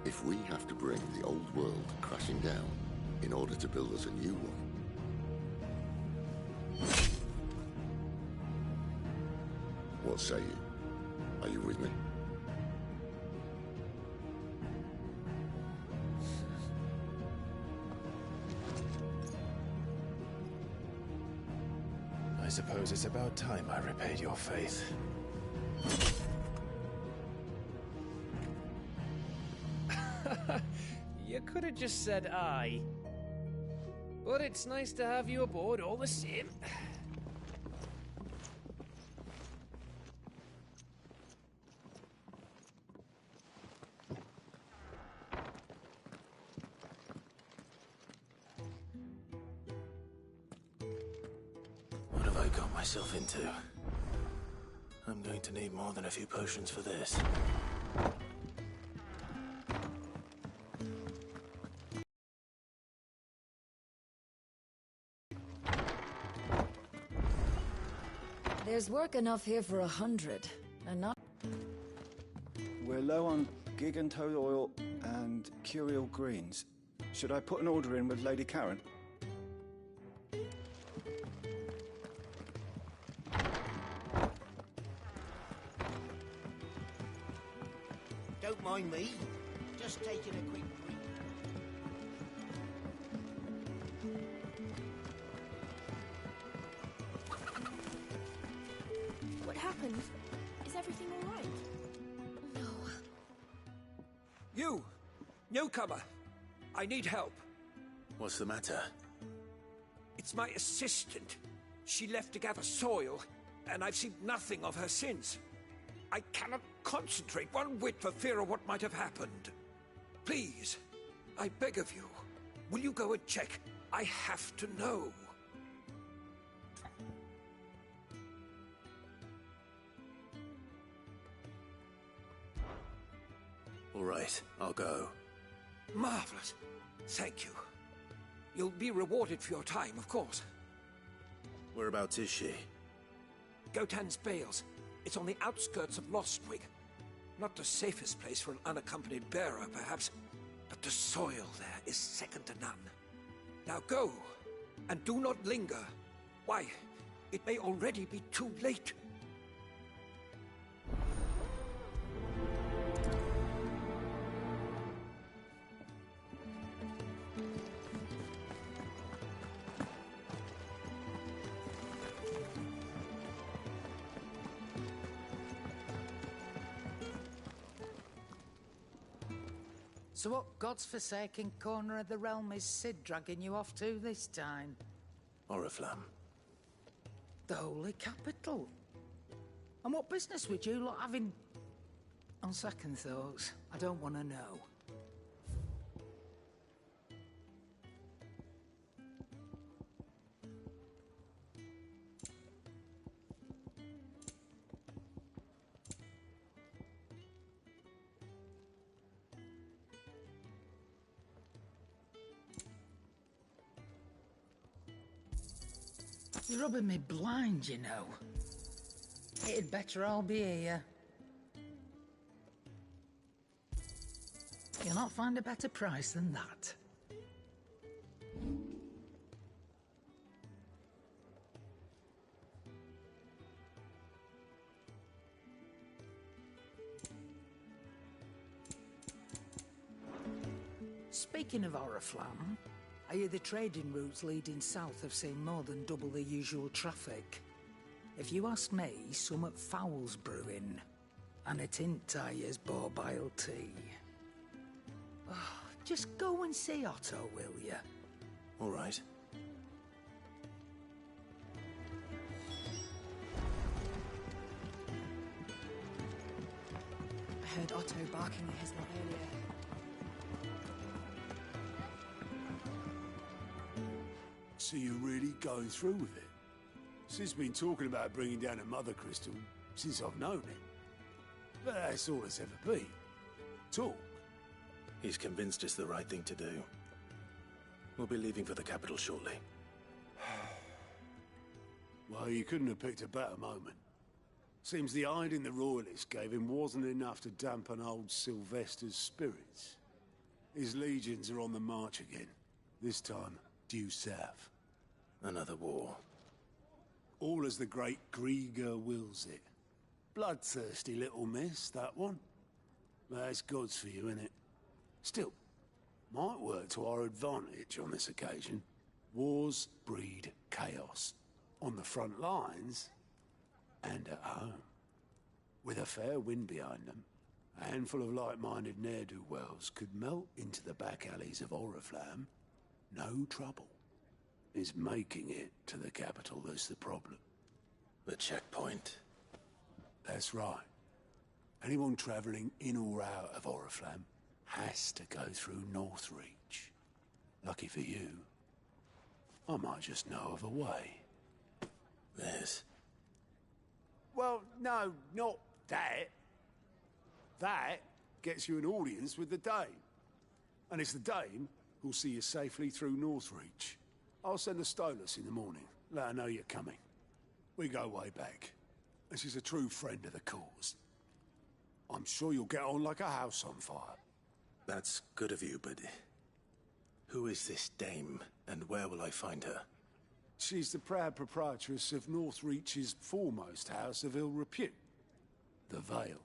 if we have to bring the old world crashing down in order to build us a new one, what say you? Are you with me? I suppose it's about time I repaid your faith. You could have just said aye. But it's nice to have you aboard all the same. What have I got myself into? I'm going to need more than a few potions for this. There's work enough here for 100, and not... We're low on gig and toad oil and curial greens. Should I put an order in with Lady Karen? Don't mind me. Just taking a quick break. What happened? Is everything all right? No. You! Newcomer! I need help. What's the matter? It's my assistant. She left to gather soil, and I've seen nothing of her since. I cannot concentrate one whit for fear of what might have happened. Please, I beg of you, will you go and check? I have to know. All right, I'll go. Marvelous. Thank you. You'll be rewarded for your time, of course. Whereabouts is she? Gotan's Bales. It's on the outskirts of Lostwig. Not the safest place for an unaccompanied bearer, perhaps, but the soil there is second to none. Now go, and do not linger. Why, it may already be too late. So what God's forsaken corner of the realm is Cid dragging you off to this time? Oriflamme. The Holy Capital. And what business would you lot have in... On second thoughts, I don't want to know. You're rubbing me blind, you know. It'd better all be here. You'll not find a better price than that. Speaking of Oriflamme, I hear the trading routes leading south have seen more than double the usual traffic. If you ask me, summat foul's brewing, and it ain't Tyre's borbile tea. Oh, just go and see Otto, will you? All right. I heard Otto barking at his lot earlier. So you're really going through with it? Sid's been talking about bringing down a mother crystal since I've known it. But that's all it's ever been. Talk. He's convinced it's the right thing to do. We'll be leaving for the capital shortly. Well, you couldn't have picked a better moment. Seems the hiding the Royalists gave him wasn't enough to dampen old Sylvester's spirits. His legions are on the march again. This time, due south. Another war. All as the great Grieger wills it. Bloodthirsty little miss, that one. That's God's for you, innit? Still, might work to our advantage on this occasion. Wars breed chaos. On the front lines, and at home. With a fair wind behind them, a handful of like-minded ne'er-do-wells could melt into the back alleys of Oriflamme. No trouble. It's making it to the capital that's the problem. The checkpoint. That's right. Anyone travelling in or out of Oriflamme has to go through Northreach. Lucky for you, I might just know of a way. This? Well, no, not that. That gets you an audience with the Dame. And it's the Dame who'll see you safely through Northreach. I'll send a Stolas in the morning. Let her know you're coming. We go way back. And she's a true friend of the cause. I'm sure you'll get on like a house on fire. That's good of you, but who is this Dame, and where will I find her? She's the proud proprietress of Northreach's foremost house of ill repute, the Vale.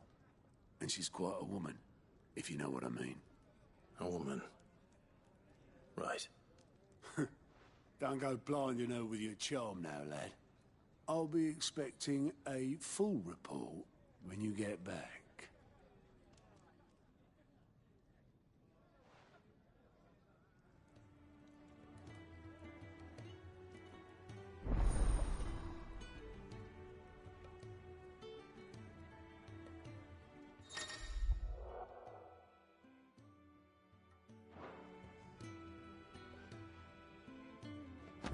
And she's quite a woman, if you know what I mean. A woman? Right. Don't go blinding her with your charm now, lad. I'll be expecting a full report when you get back.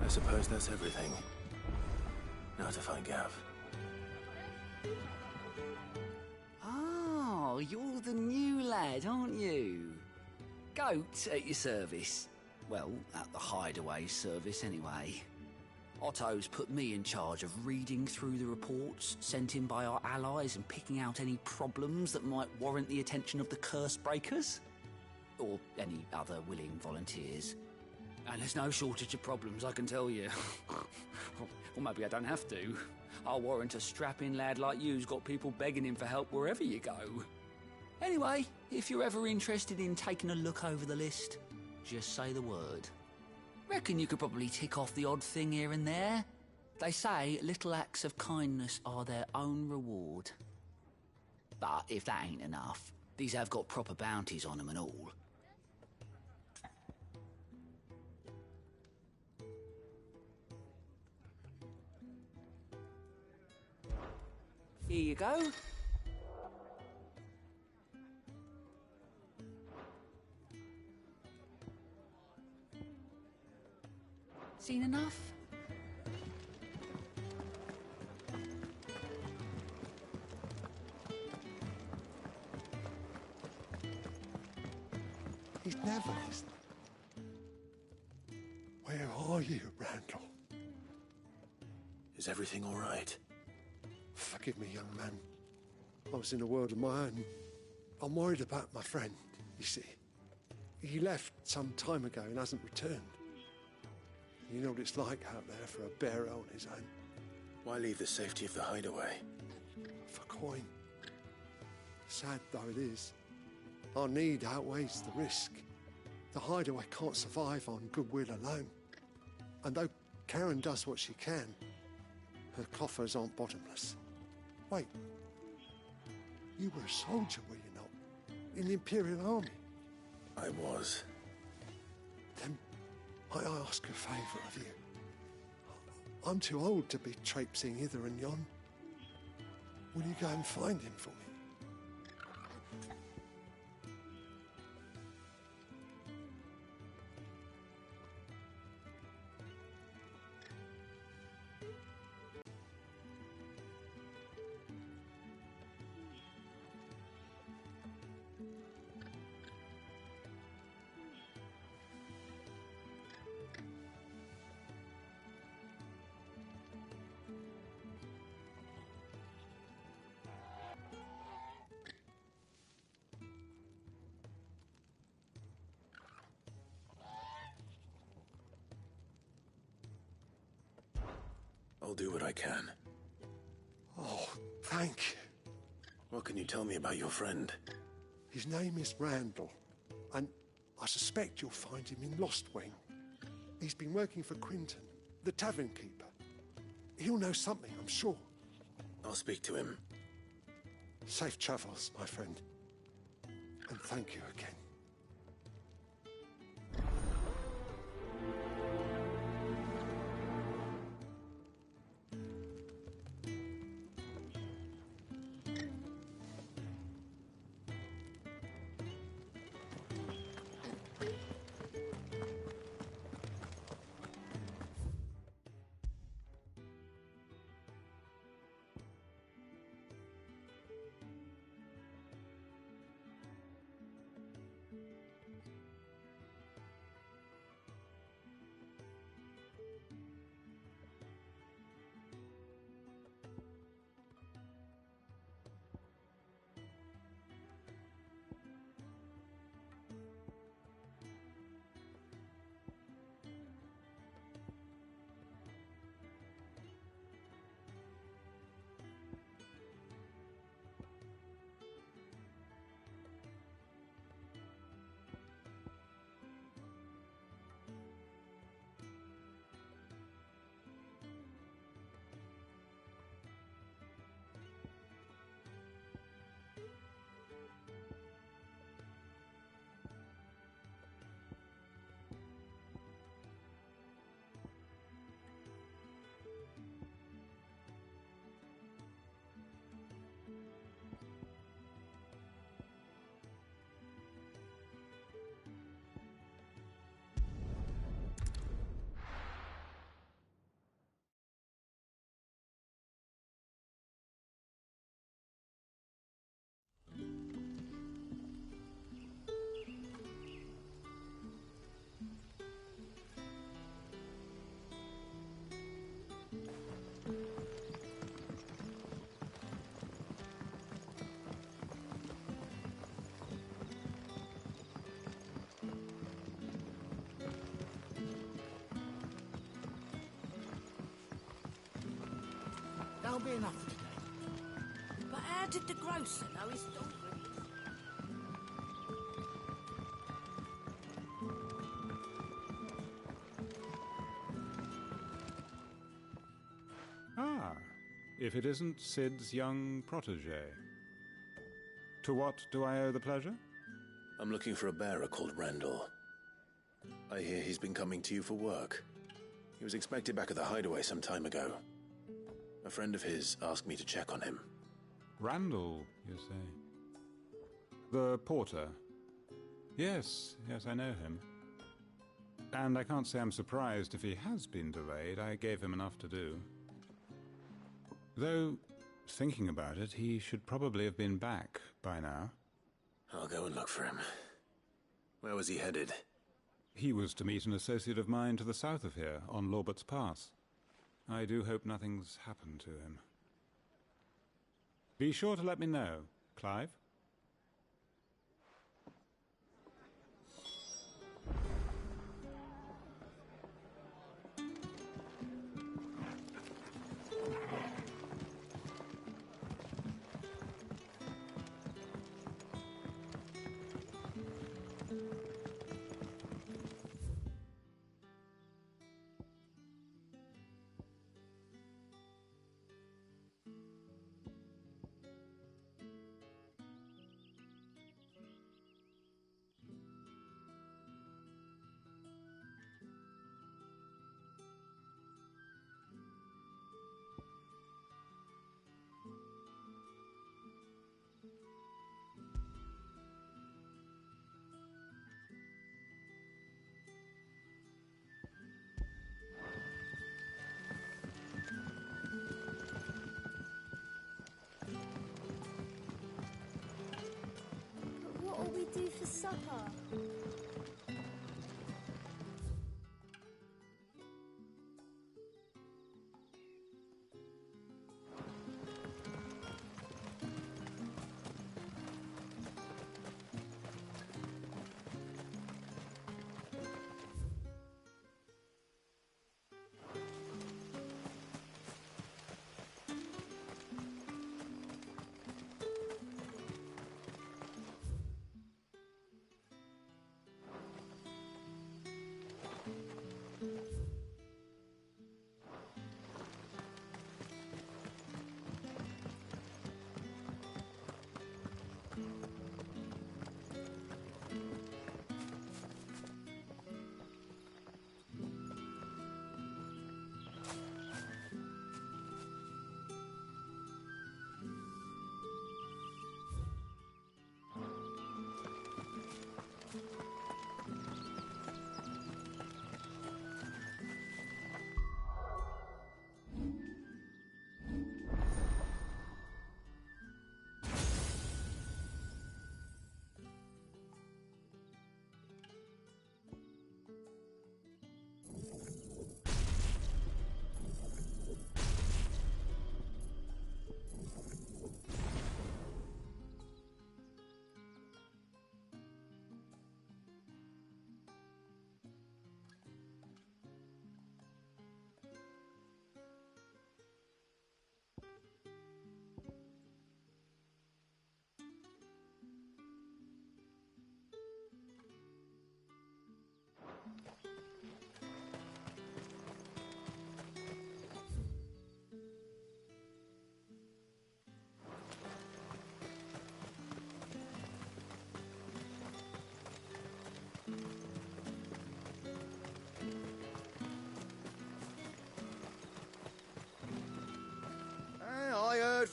I suppose that's everything. Now to find Gav. Oh, you're the new lad, aren't you? Goat at your service. Well, at the hideaway service anyway. Otto's put me in charge of reading through the reports sent in by our allies and picking out any problems that might warrant the attention of the curse breakers. Or any other willing volunteers. And there's no shortage of problems, I can tell you. Or maybe I don't have to. I'll warrant a strapping lad like you's got people begging him for help wherever you go. Anyway, if you're ever interested in taking a look over the list, just say the word. Reckon you could probably tick off the odd thing here and there. They say little acts of kindness are their own reward. But if that ain't enough, these have got proper bounties on them and all. Here you go. Seen enough? He's never listened. Where are you, Randall? Is everything all right? Forgive me, young man. I was in a world of my own. I'm worried about my friend, you see. He left some time ago and hasn't returned. You know what it's like out there for a bearer on his own. Why leave the safety of the hideaway? For coin. Sad though it is, our need outweighs the risk. The hideaway can't survive on goodwill alone. And though Karen does what she can, her coffers aren't bottomless. Wait, you were a soldier, were you not? In the Imperial Army? I was. Then I ask a favour of you. I'm too old to be traipsing hither and yon. Will you go and find him for me? I'll do what I can. Oh, thank you. What can you tell me about your friend? His name is Randall, and I suspect you'll find him in Lost Wing. He's been working for Quinton, the tavern keeper. He'll know something, I'm sure. I'll speak to him. Safe travels, my friend. And thank you again. That'll be enough for today. But how did the grocer know his dog really? Ah, if it isn't Sid's young protege. To what do I owe the pleasure? I'm looking for a bearer called Randall. I hear he's been coming to you for work. He was expected back at the hideaway some time ago. A friend of his asked me to check on him. Randall, you say? The porter? Yes, I know him. And I can't say I'm surprised if he has been delayed. I gave him enough to do. Though, thinking about it, he should probably have been back by now. I'll go and look for him. Where was he headed? He was to meet an associate of mine to the south of here, on Lorbert's Pass. I do hope nothing's happened to him. Be sure to let me know, Clive. Do for supper?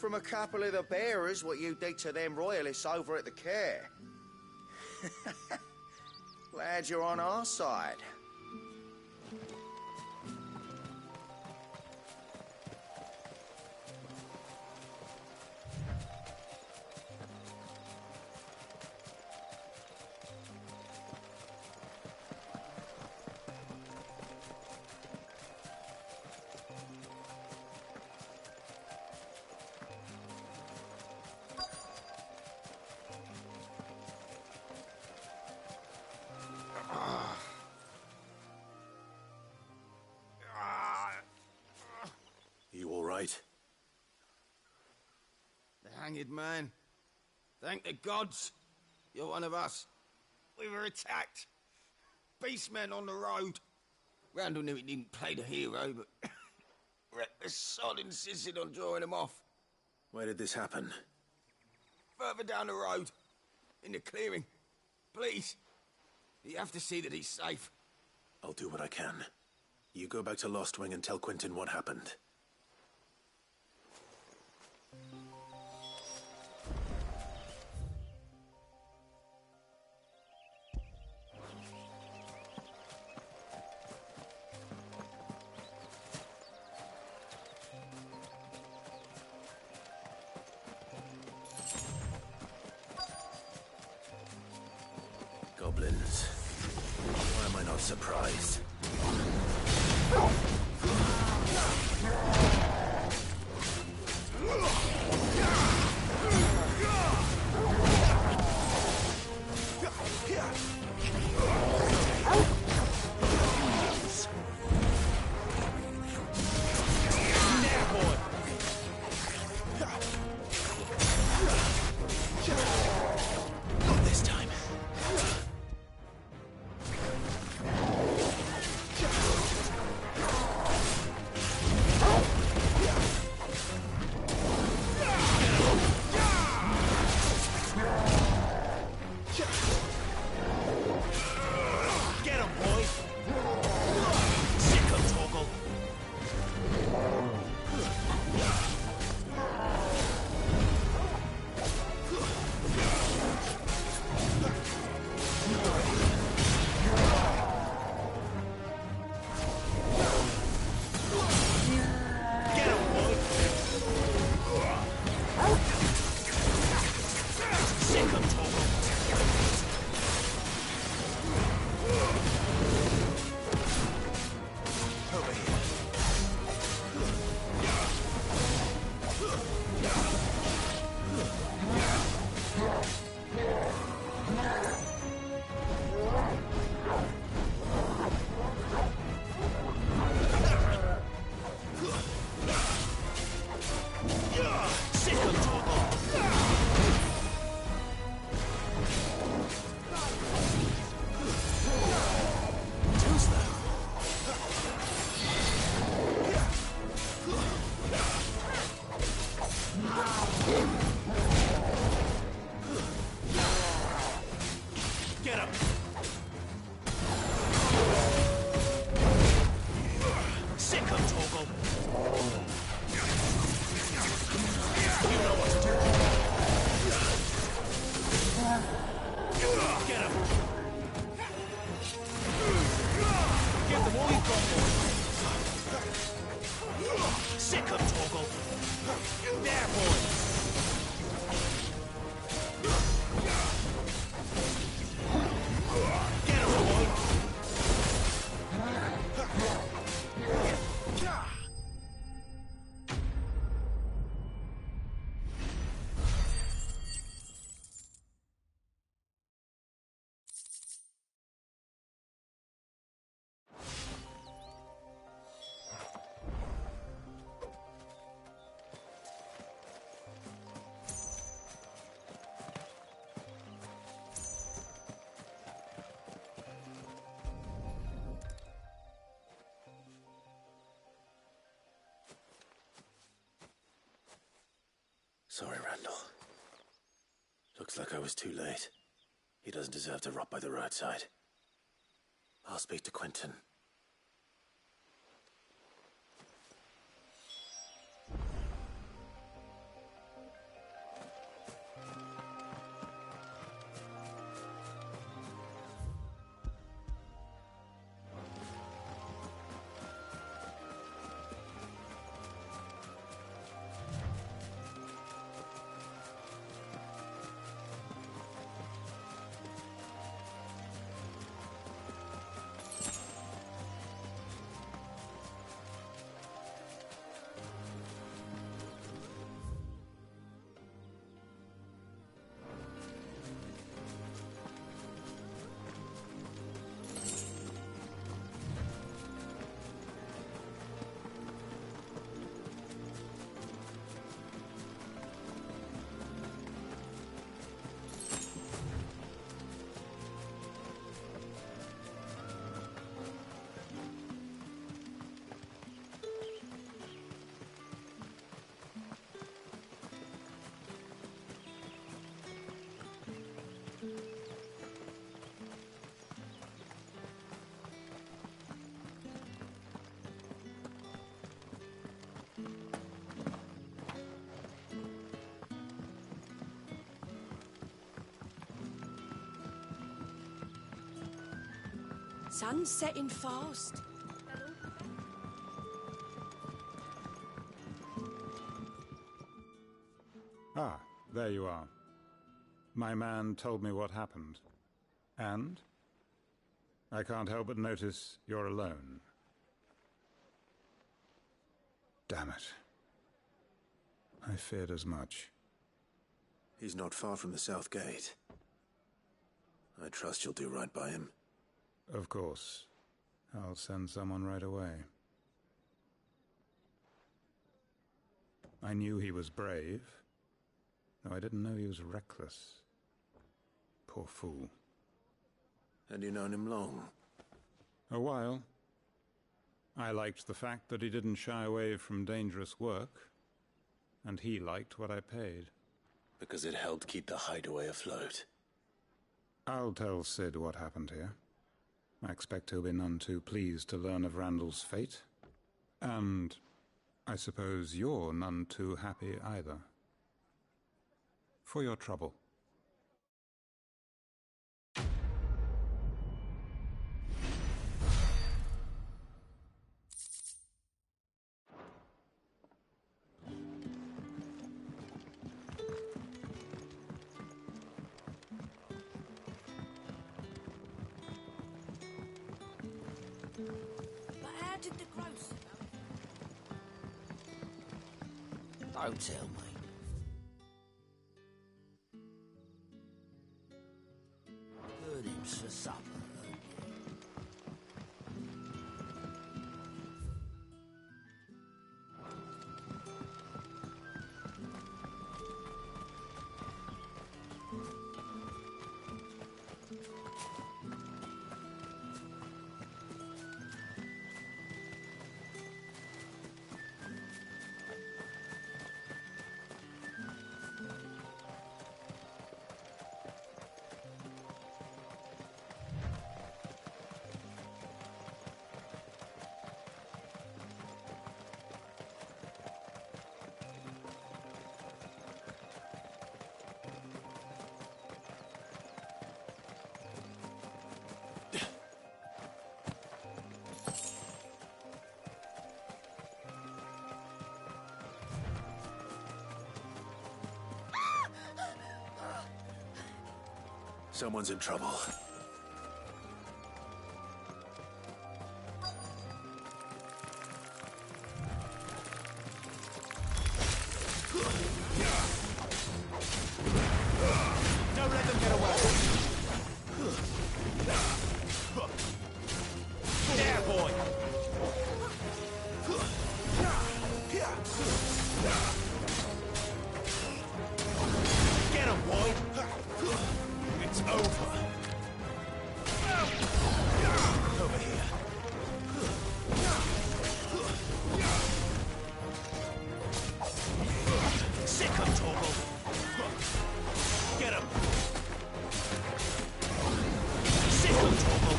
from a couple of the bearers what you did to them royalists over at the care. Glad you're on our side. You all right? The hanged man. Thank the gods. You're one of us. We were attacked. Beastmen on the road. Randall knew he didn't play the hero, but the sod insisted on drawing him off. Where did this happen? Further down the road. In the clearing. Please. You have to see that he's safe. I'll do what I can. You go back to Lost Wing and tell Quentin what happened. Goblins. Why am I not surprised? Not this time. Sorry, Randall. Looks like I was too late. He doesn't deserve to rot by the roadside. I'll speak to Quentin. sun's setting fast. Ah, there you are. My man told me what happened. And? I can't help but notice you're alone. Damn it. I feared as much. He's not far from the south gate. I trust you'll do right by him. Of course. I'll send someone right away. I knew he was brave, though I didn't know he was reckless. Poor fool. And you known him long? A while. I liked the fact that he didn't shy away from dangerous work, and he liked what I paid. Because it helped keep the hideaway afloat. I'll tell Sid what happened here. I expect he'll be none too pleased to learn of Randall's fate. And I suppose you're none too happy either. For your trouble. But how did the grocer know? Don't tell me. Earnings for supper. Someone's in trouble. Don't let them get away. There, boy. Get him, boy. It's over. Over here. Sick of Torgal. Get him. Sick of Torgal.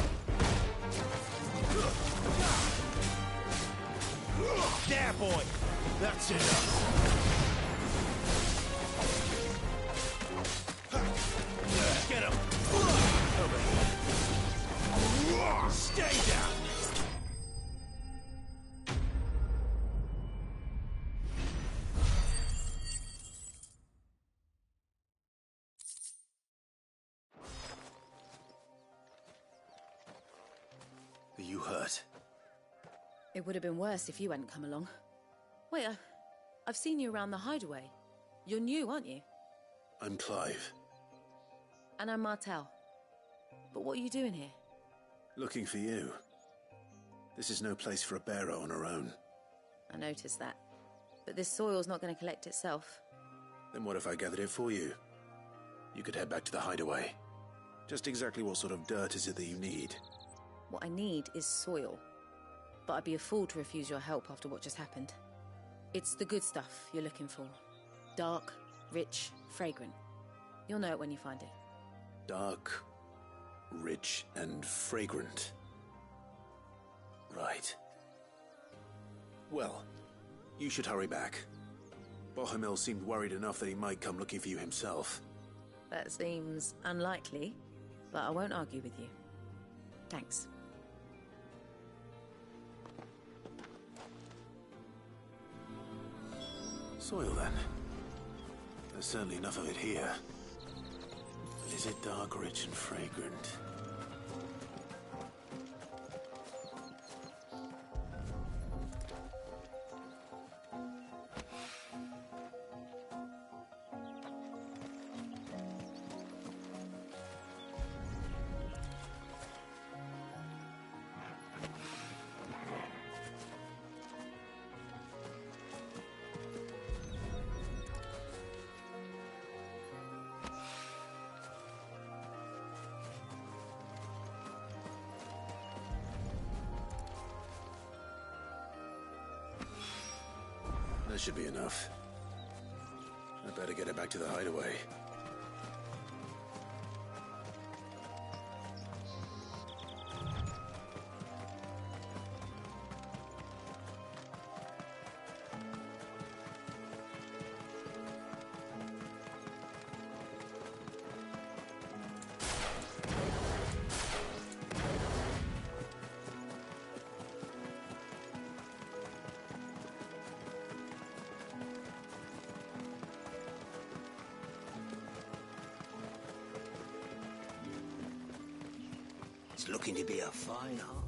There, boy. That's enough. Get him! Over here. Stay down! Are you hurt? It would have been worse if you hadn't come along. Wait, I've seen you around the hideaway. You're new, aren't you? I'm Clive. And I'm Martel. But what are you doing here? Looking for you. This is no place for a bearer on her own. I noticed that. But this soil's not going to collect itself. Then what if I gathered it for you? You could head back to the hideaway. Just exactly what sort of dirt is it that you need? What I need is soil. But I'd be a fool to refuse your help after what just happened. It's the good stuff you're looking for. Dark, rich, fragrant. You'll know it when you find it. Dark, rich, and fragrant. Right. Well, you should hurry back. Bohemil seemed worried enough that he might come looking for you himself. That seems unlikely, but I won't argue with you. Thanks. Soil, then. There's certainly enough of it here. But is it dark, rich, and fragrant? That should be enough. I better get it back to the hideaway. It's looking to be a fine hunt.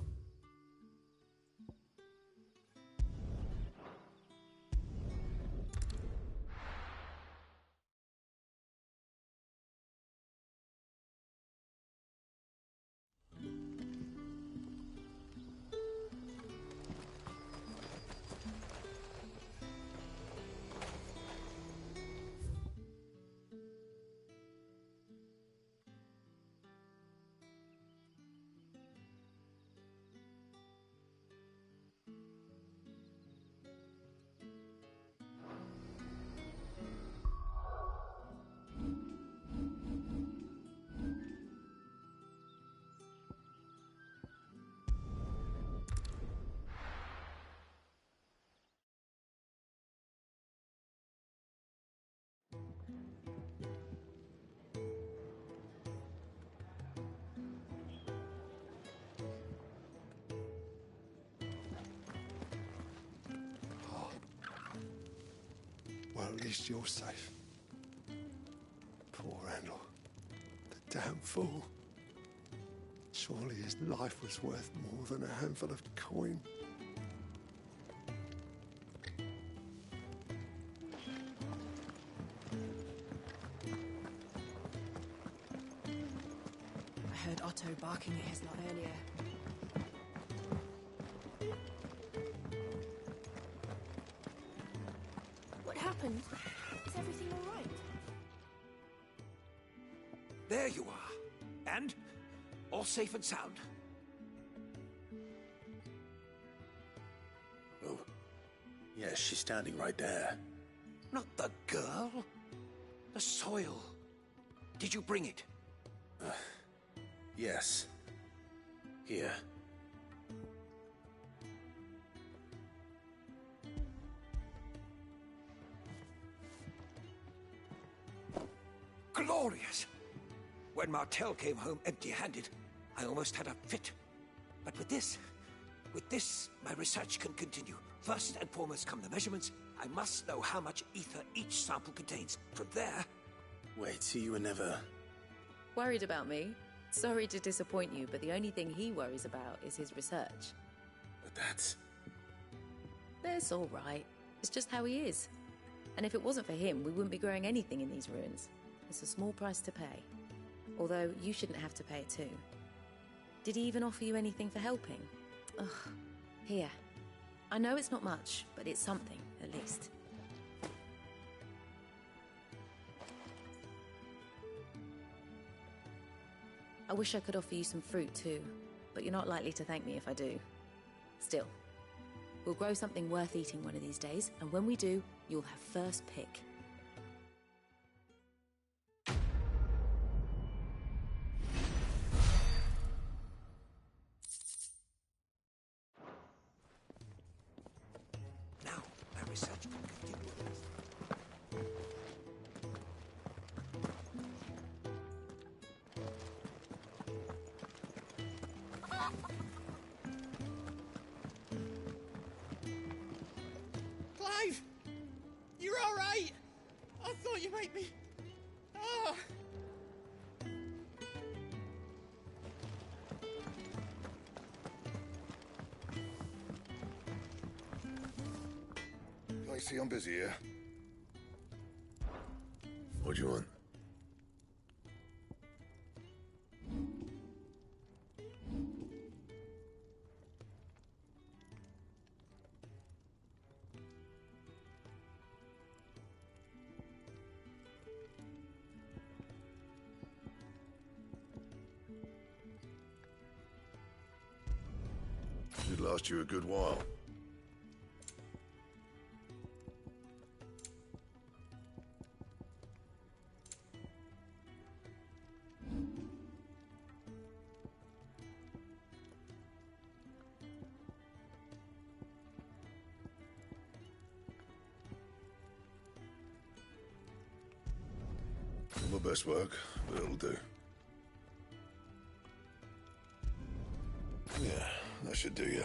Well, at least you're safe. Poor Randall. The damn fool. Surely his life was worth more than a handful of coin. I heard Otto barking at his lot earlier. What happened? Is everything all right? There you are. And? All safe and sound? Oh. Yes, she's standing right there. Not the girl. The soil. Did you bring it? Yes. Here. Glorious! When Martel came home empty-handed, I almost had a fit. But with this, my research can continue. First and foremost come the measurements. I must know how much ether each sample contains. From there... Wait, so you were never... Worried about me? Sorry to disappoint you, but the only thing he worries about is his research. But that's... That's all right. It's just how he is. And if it wasn't for him, we wouldn't be growing anything in these ruins. It's a small price to pay. Although, you shouldn't have to pay it too. Did he even offer you anything for helping? Ugh. Here. I know it's not much, but it's something, at least. I wish I could offer you some fruit too, but you're not likely to thank me if I do. Still, we'll grow something worth eating one of these days, and when we do, you'll have first pick. Now, my research can continue. Clive! You're all I see I'm busy here. What do you want? Should last you a good while. Not my best work, but it'll do. Yeah, that should do you.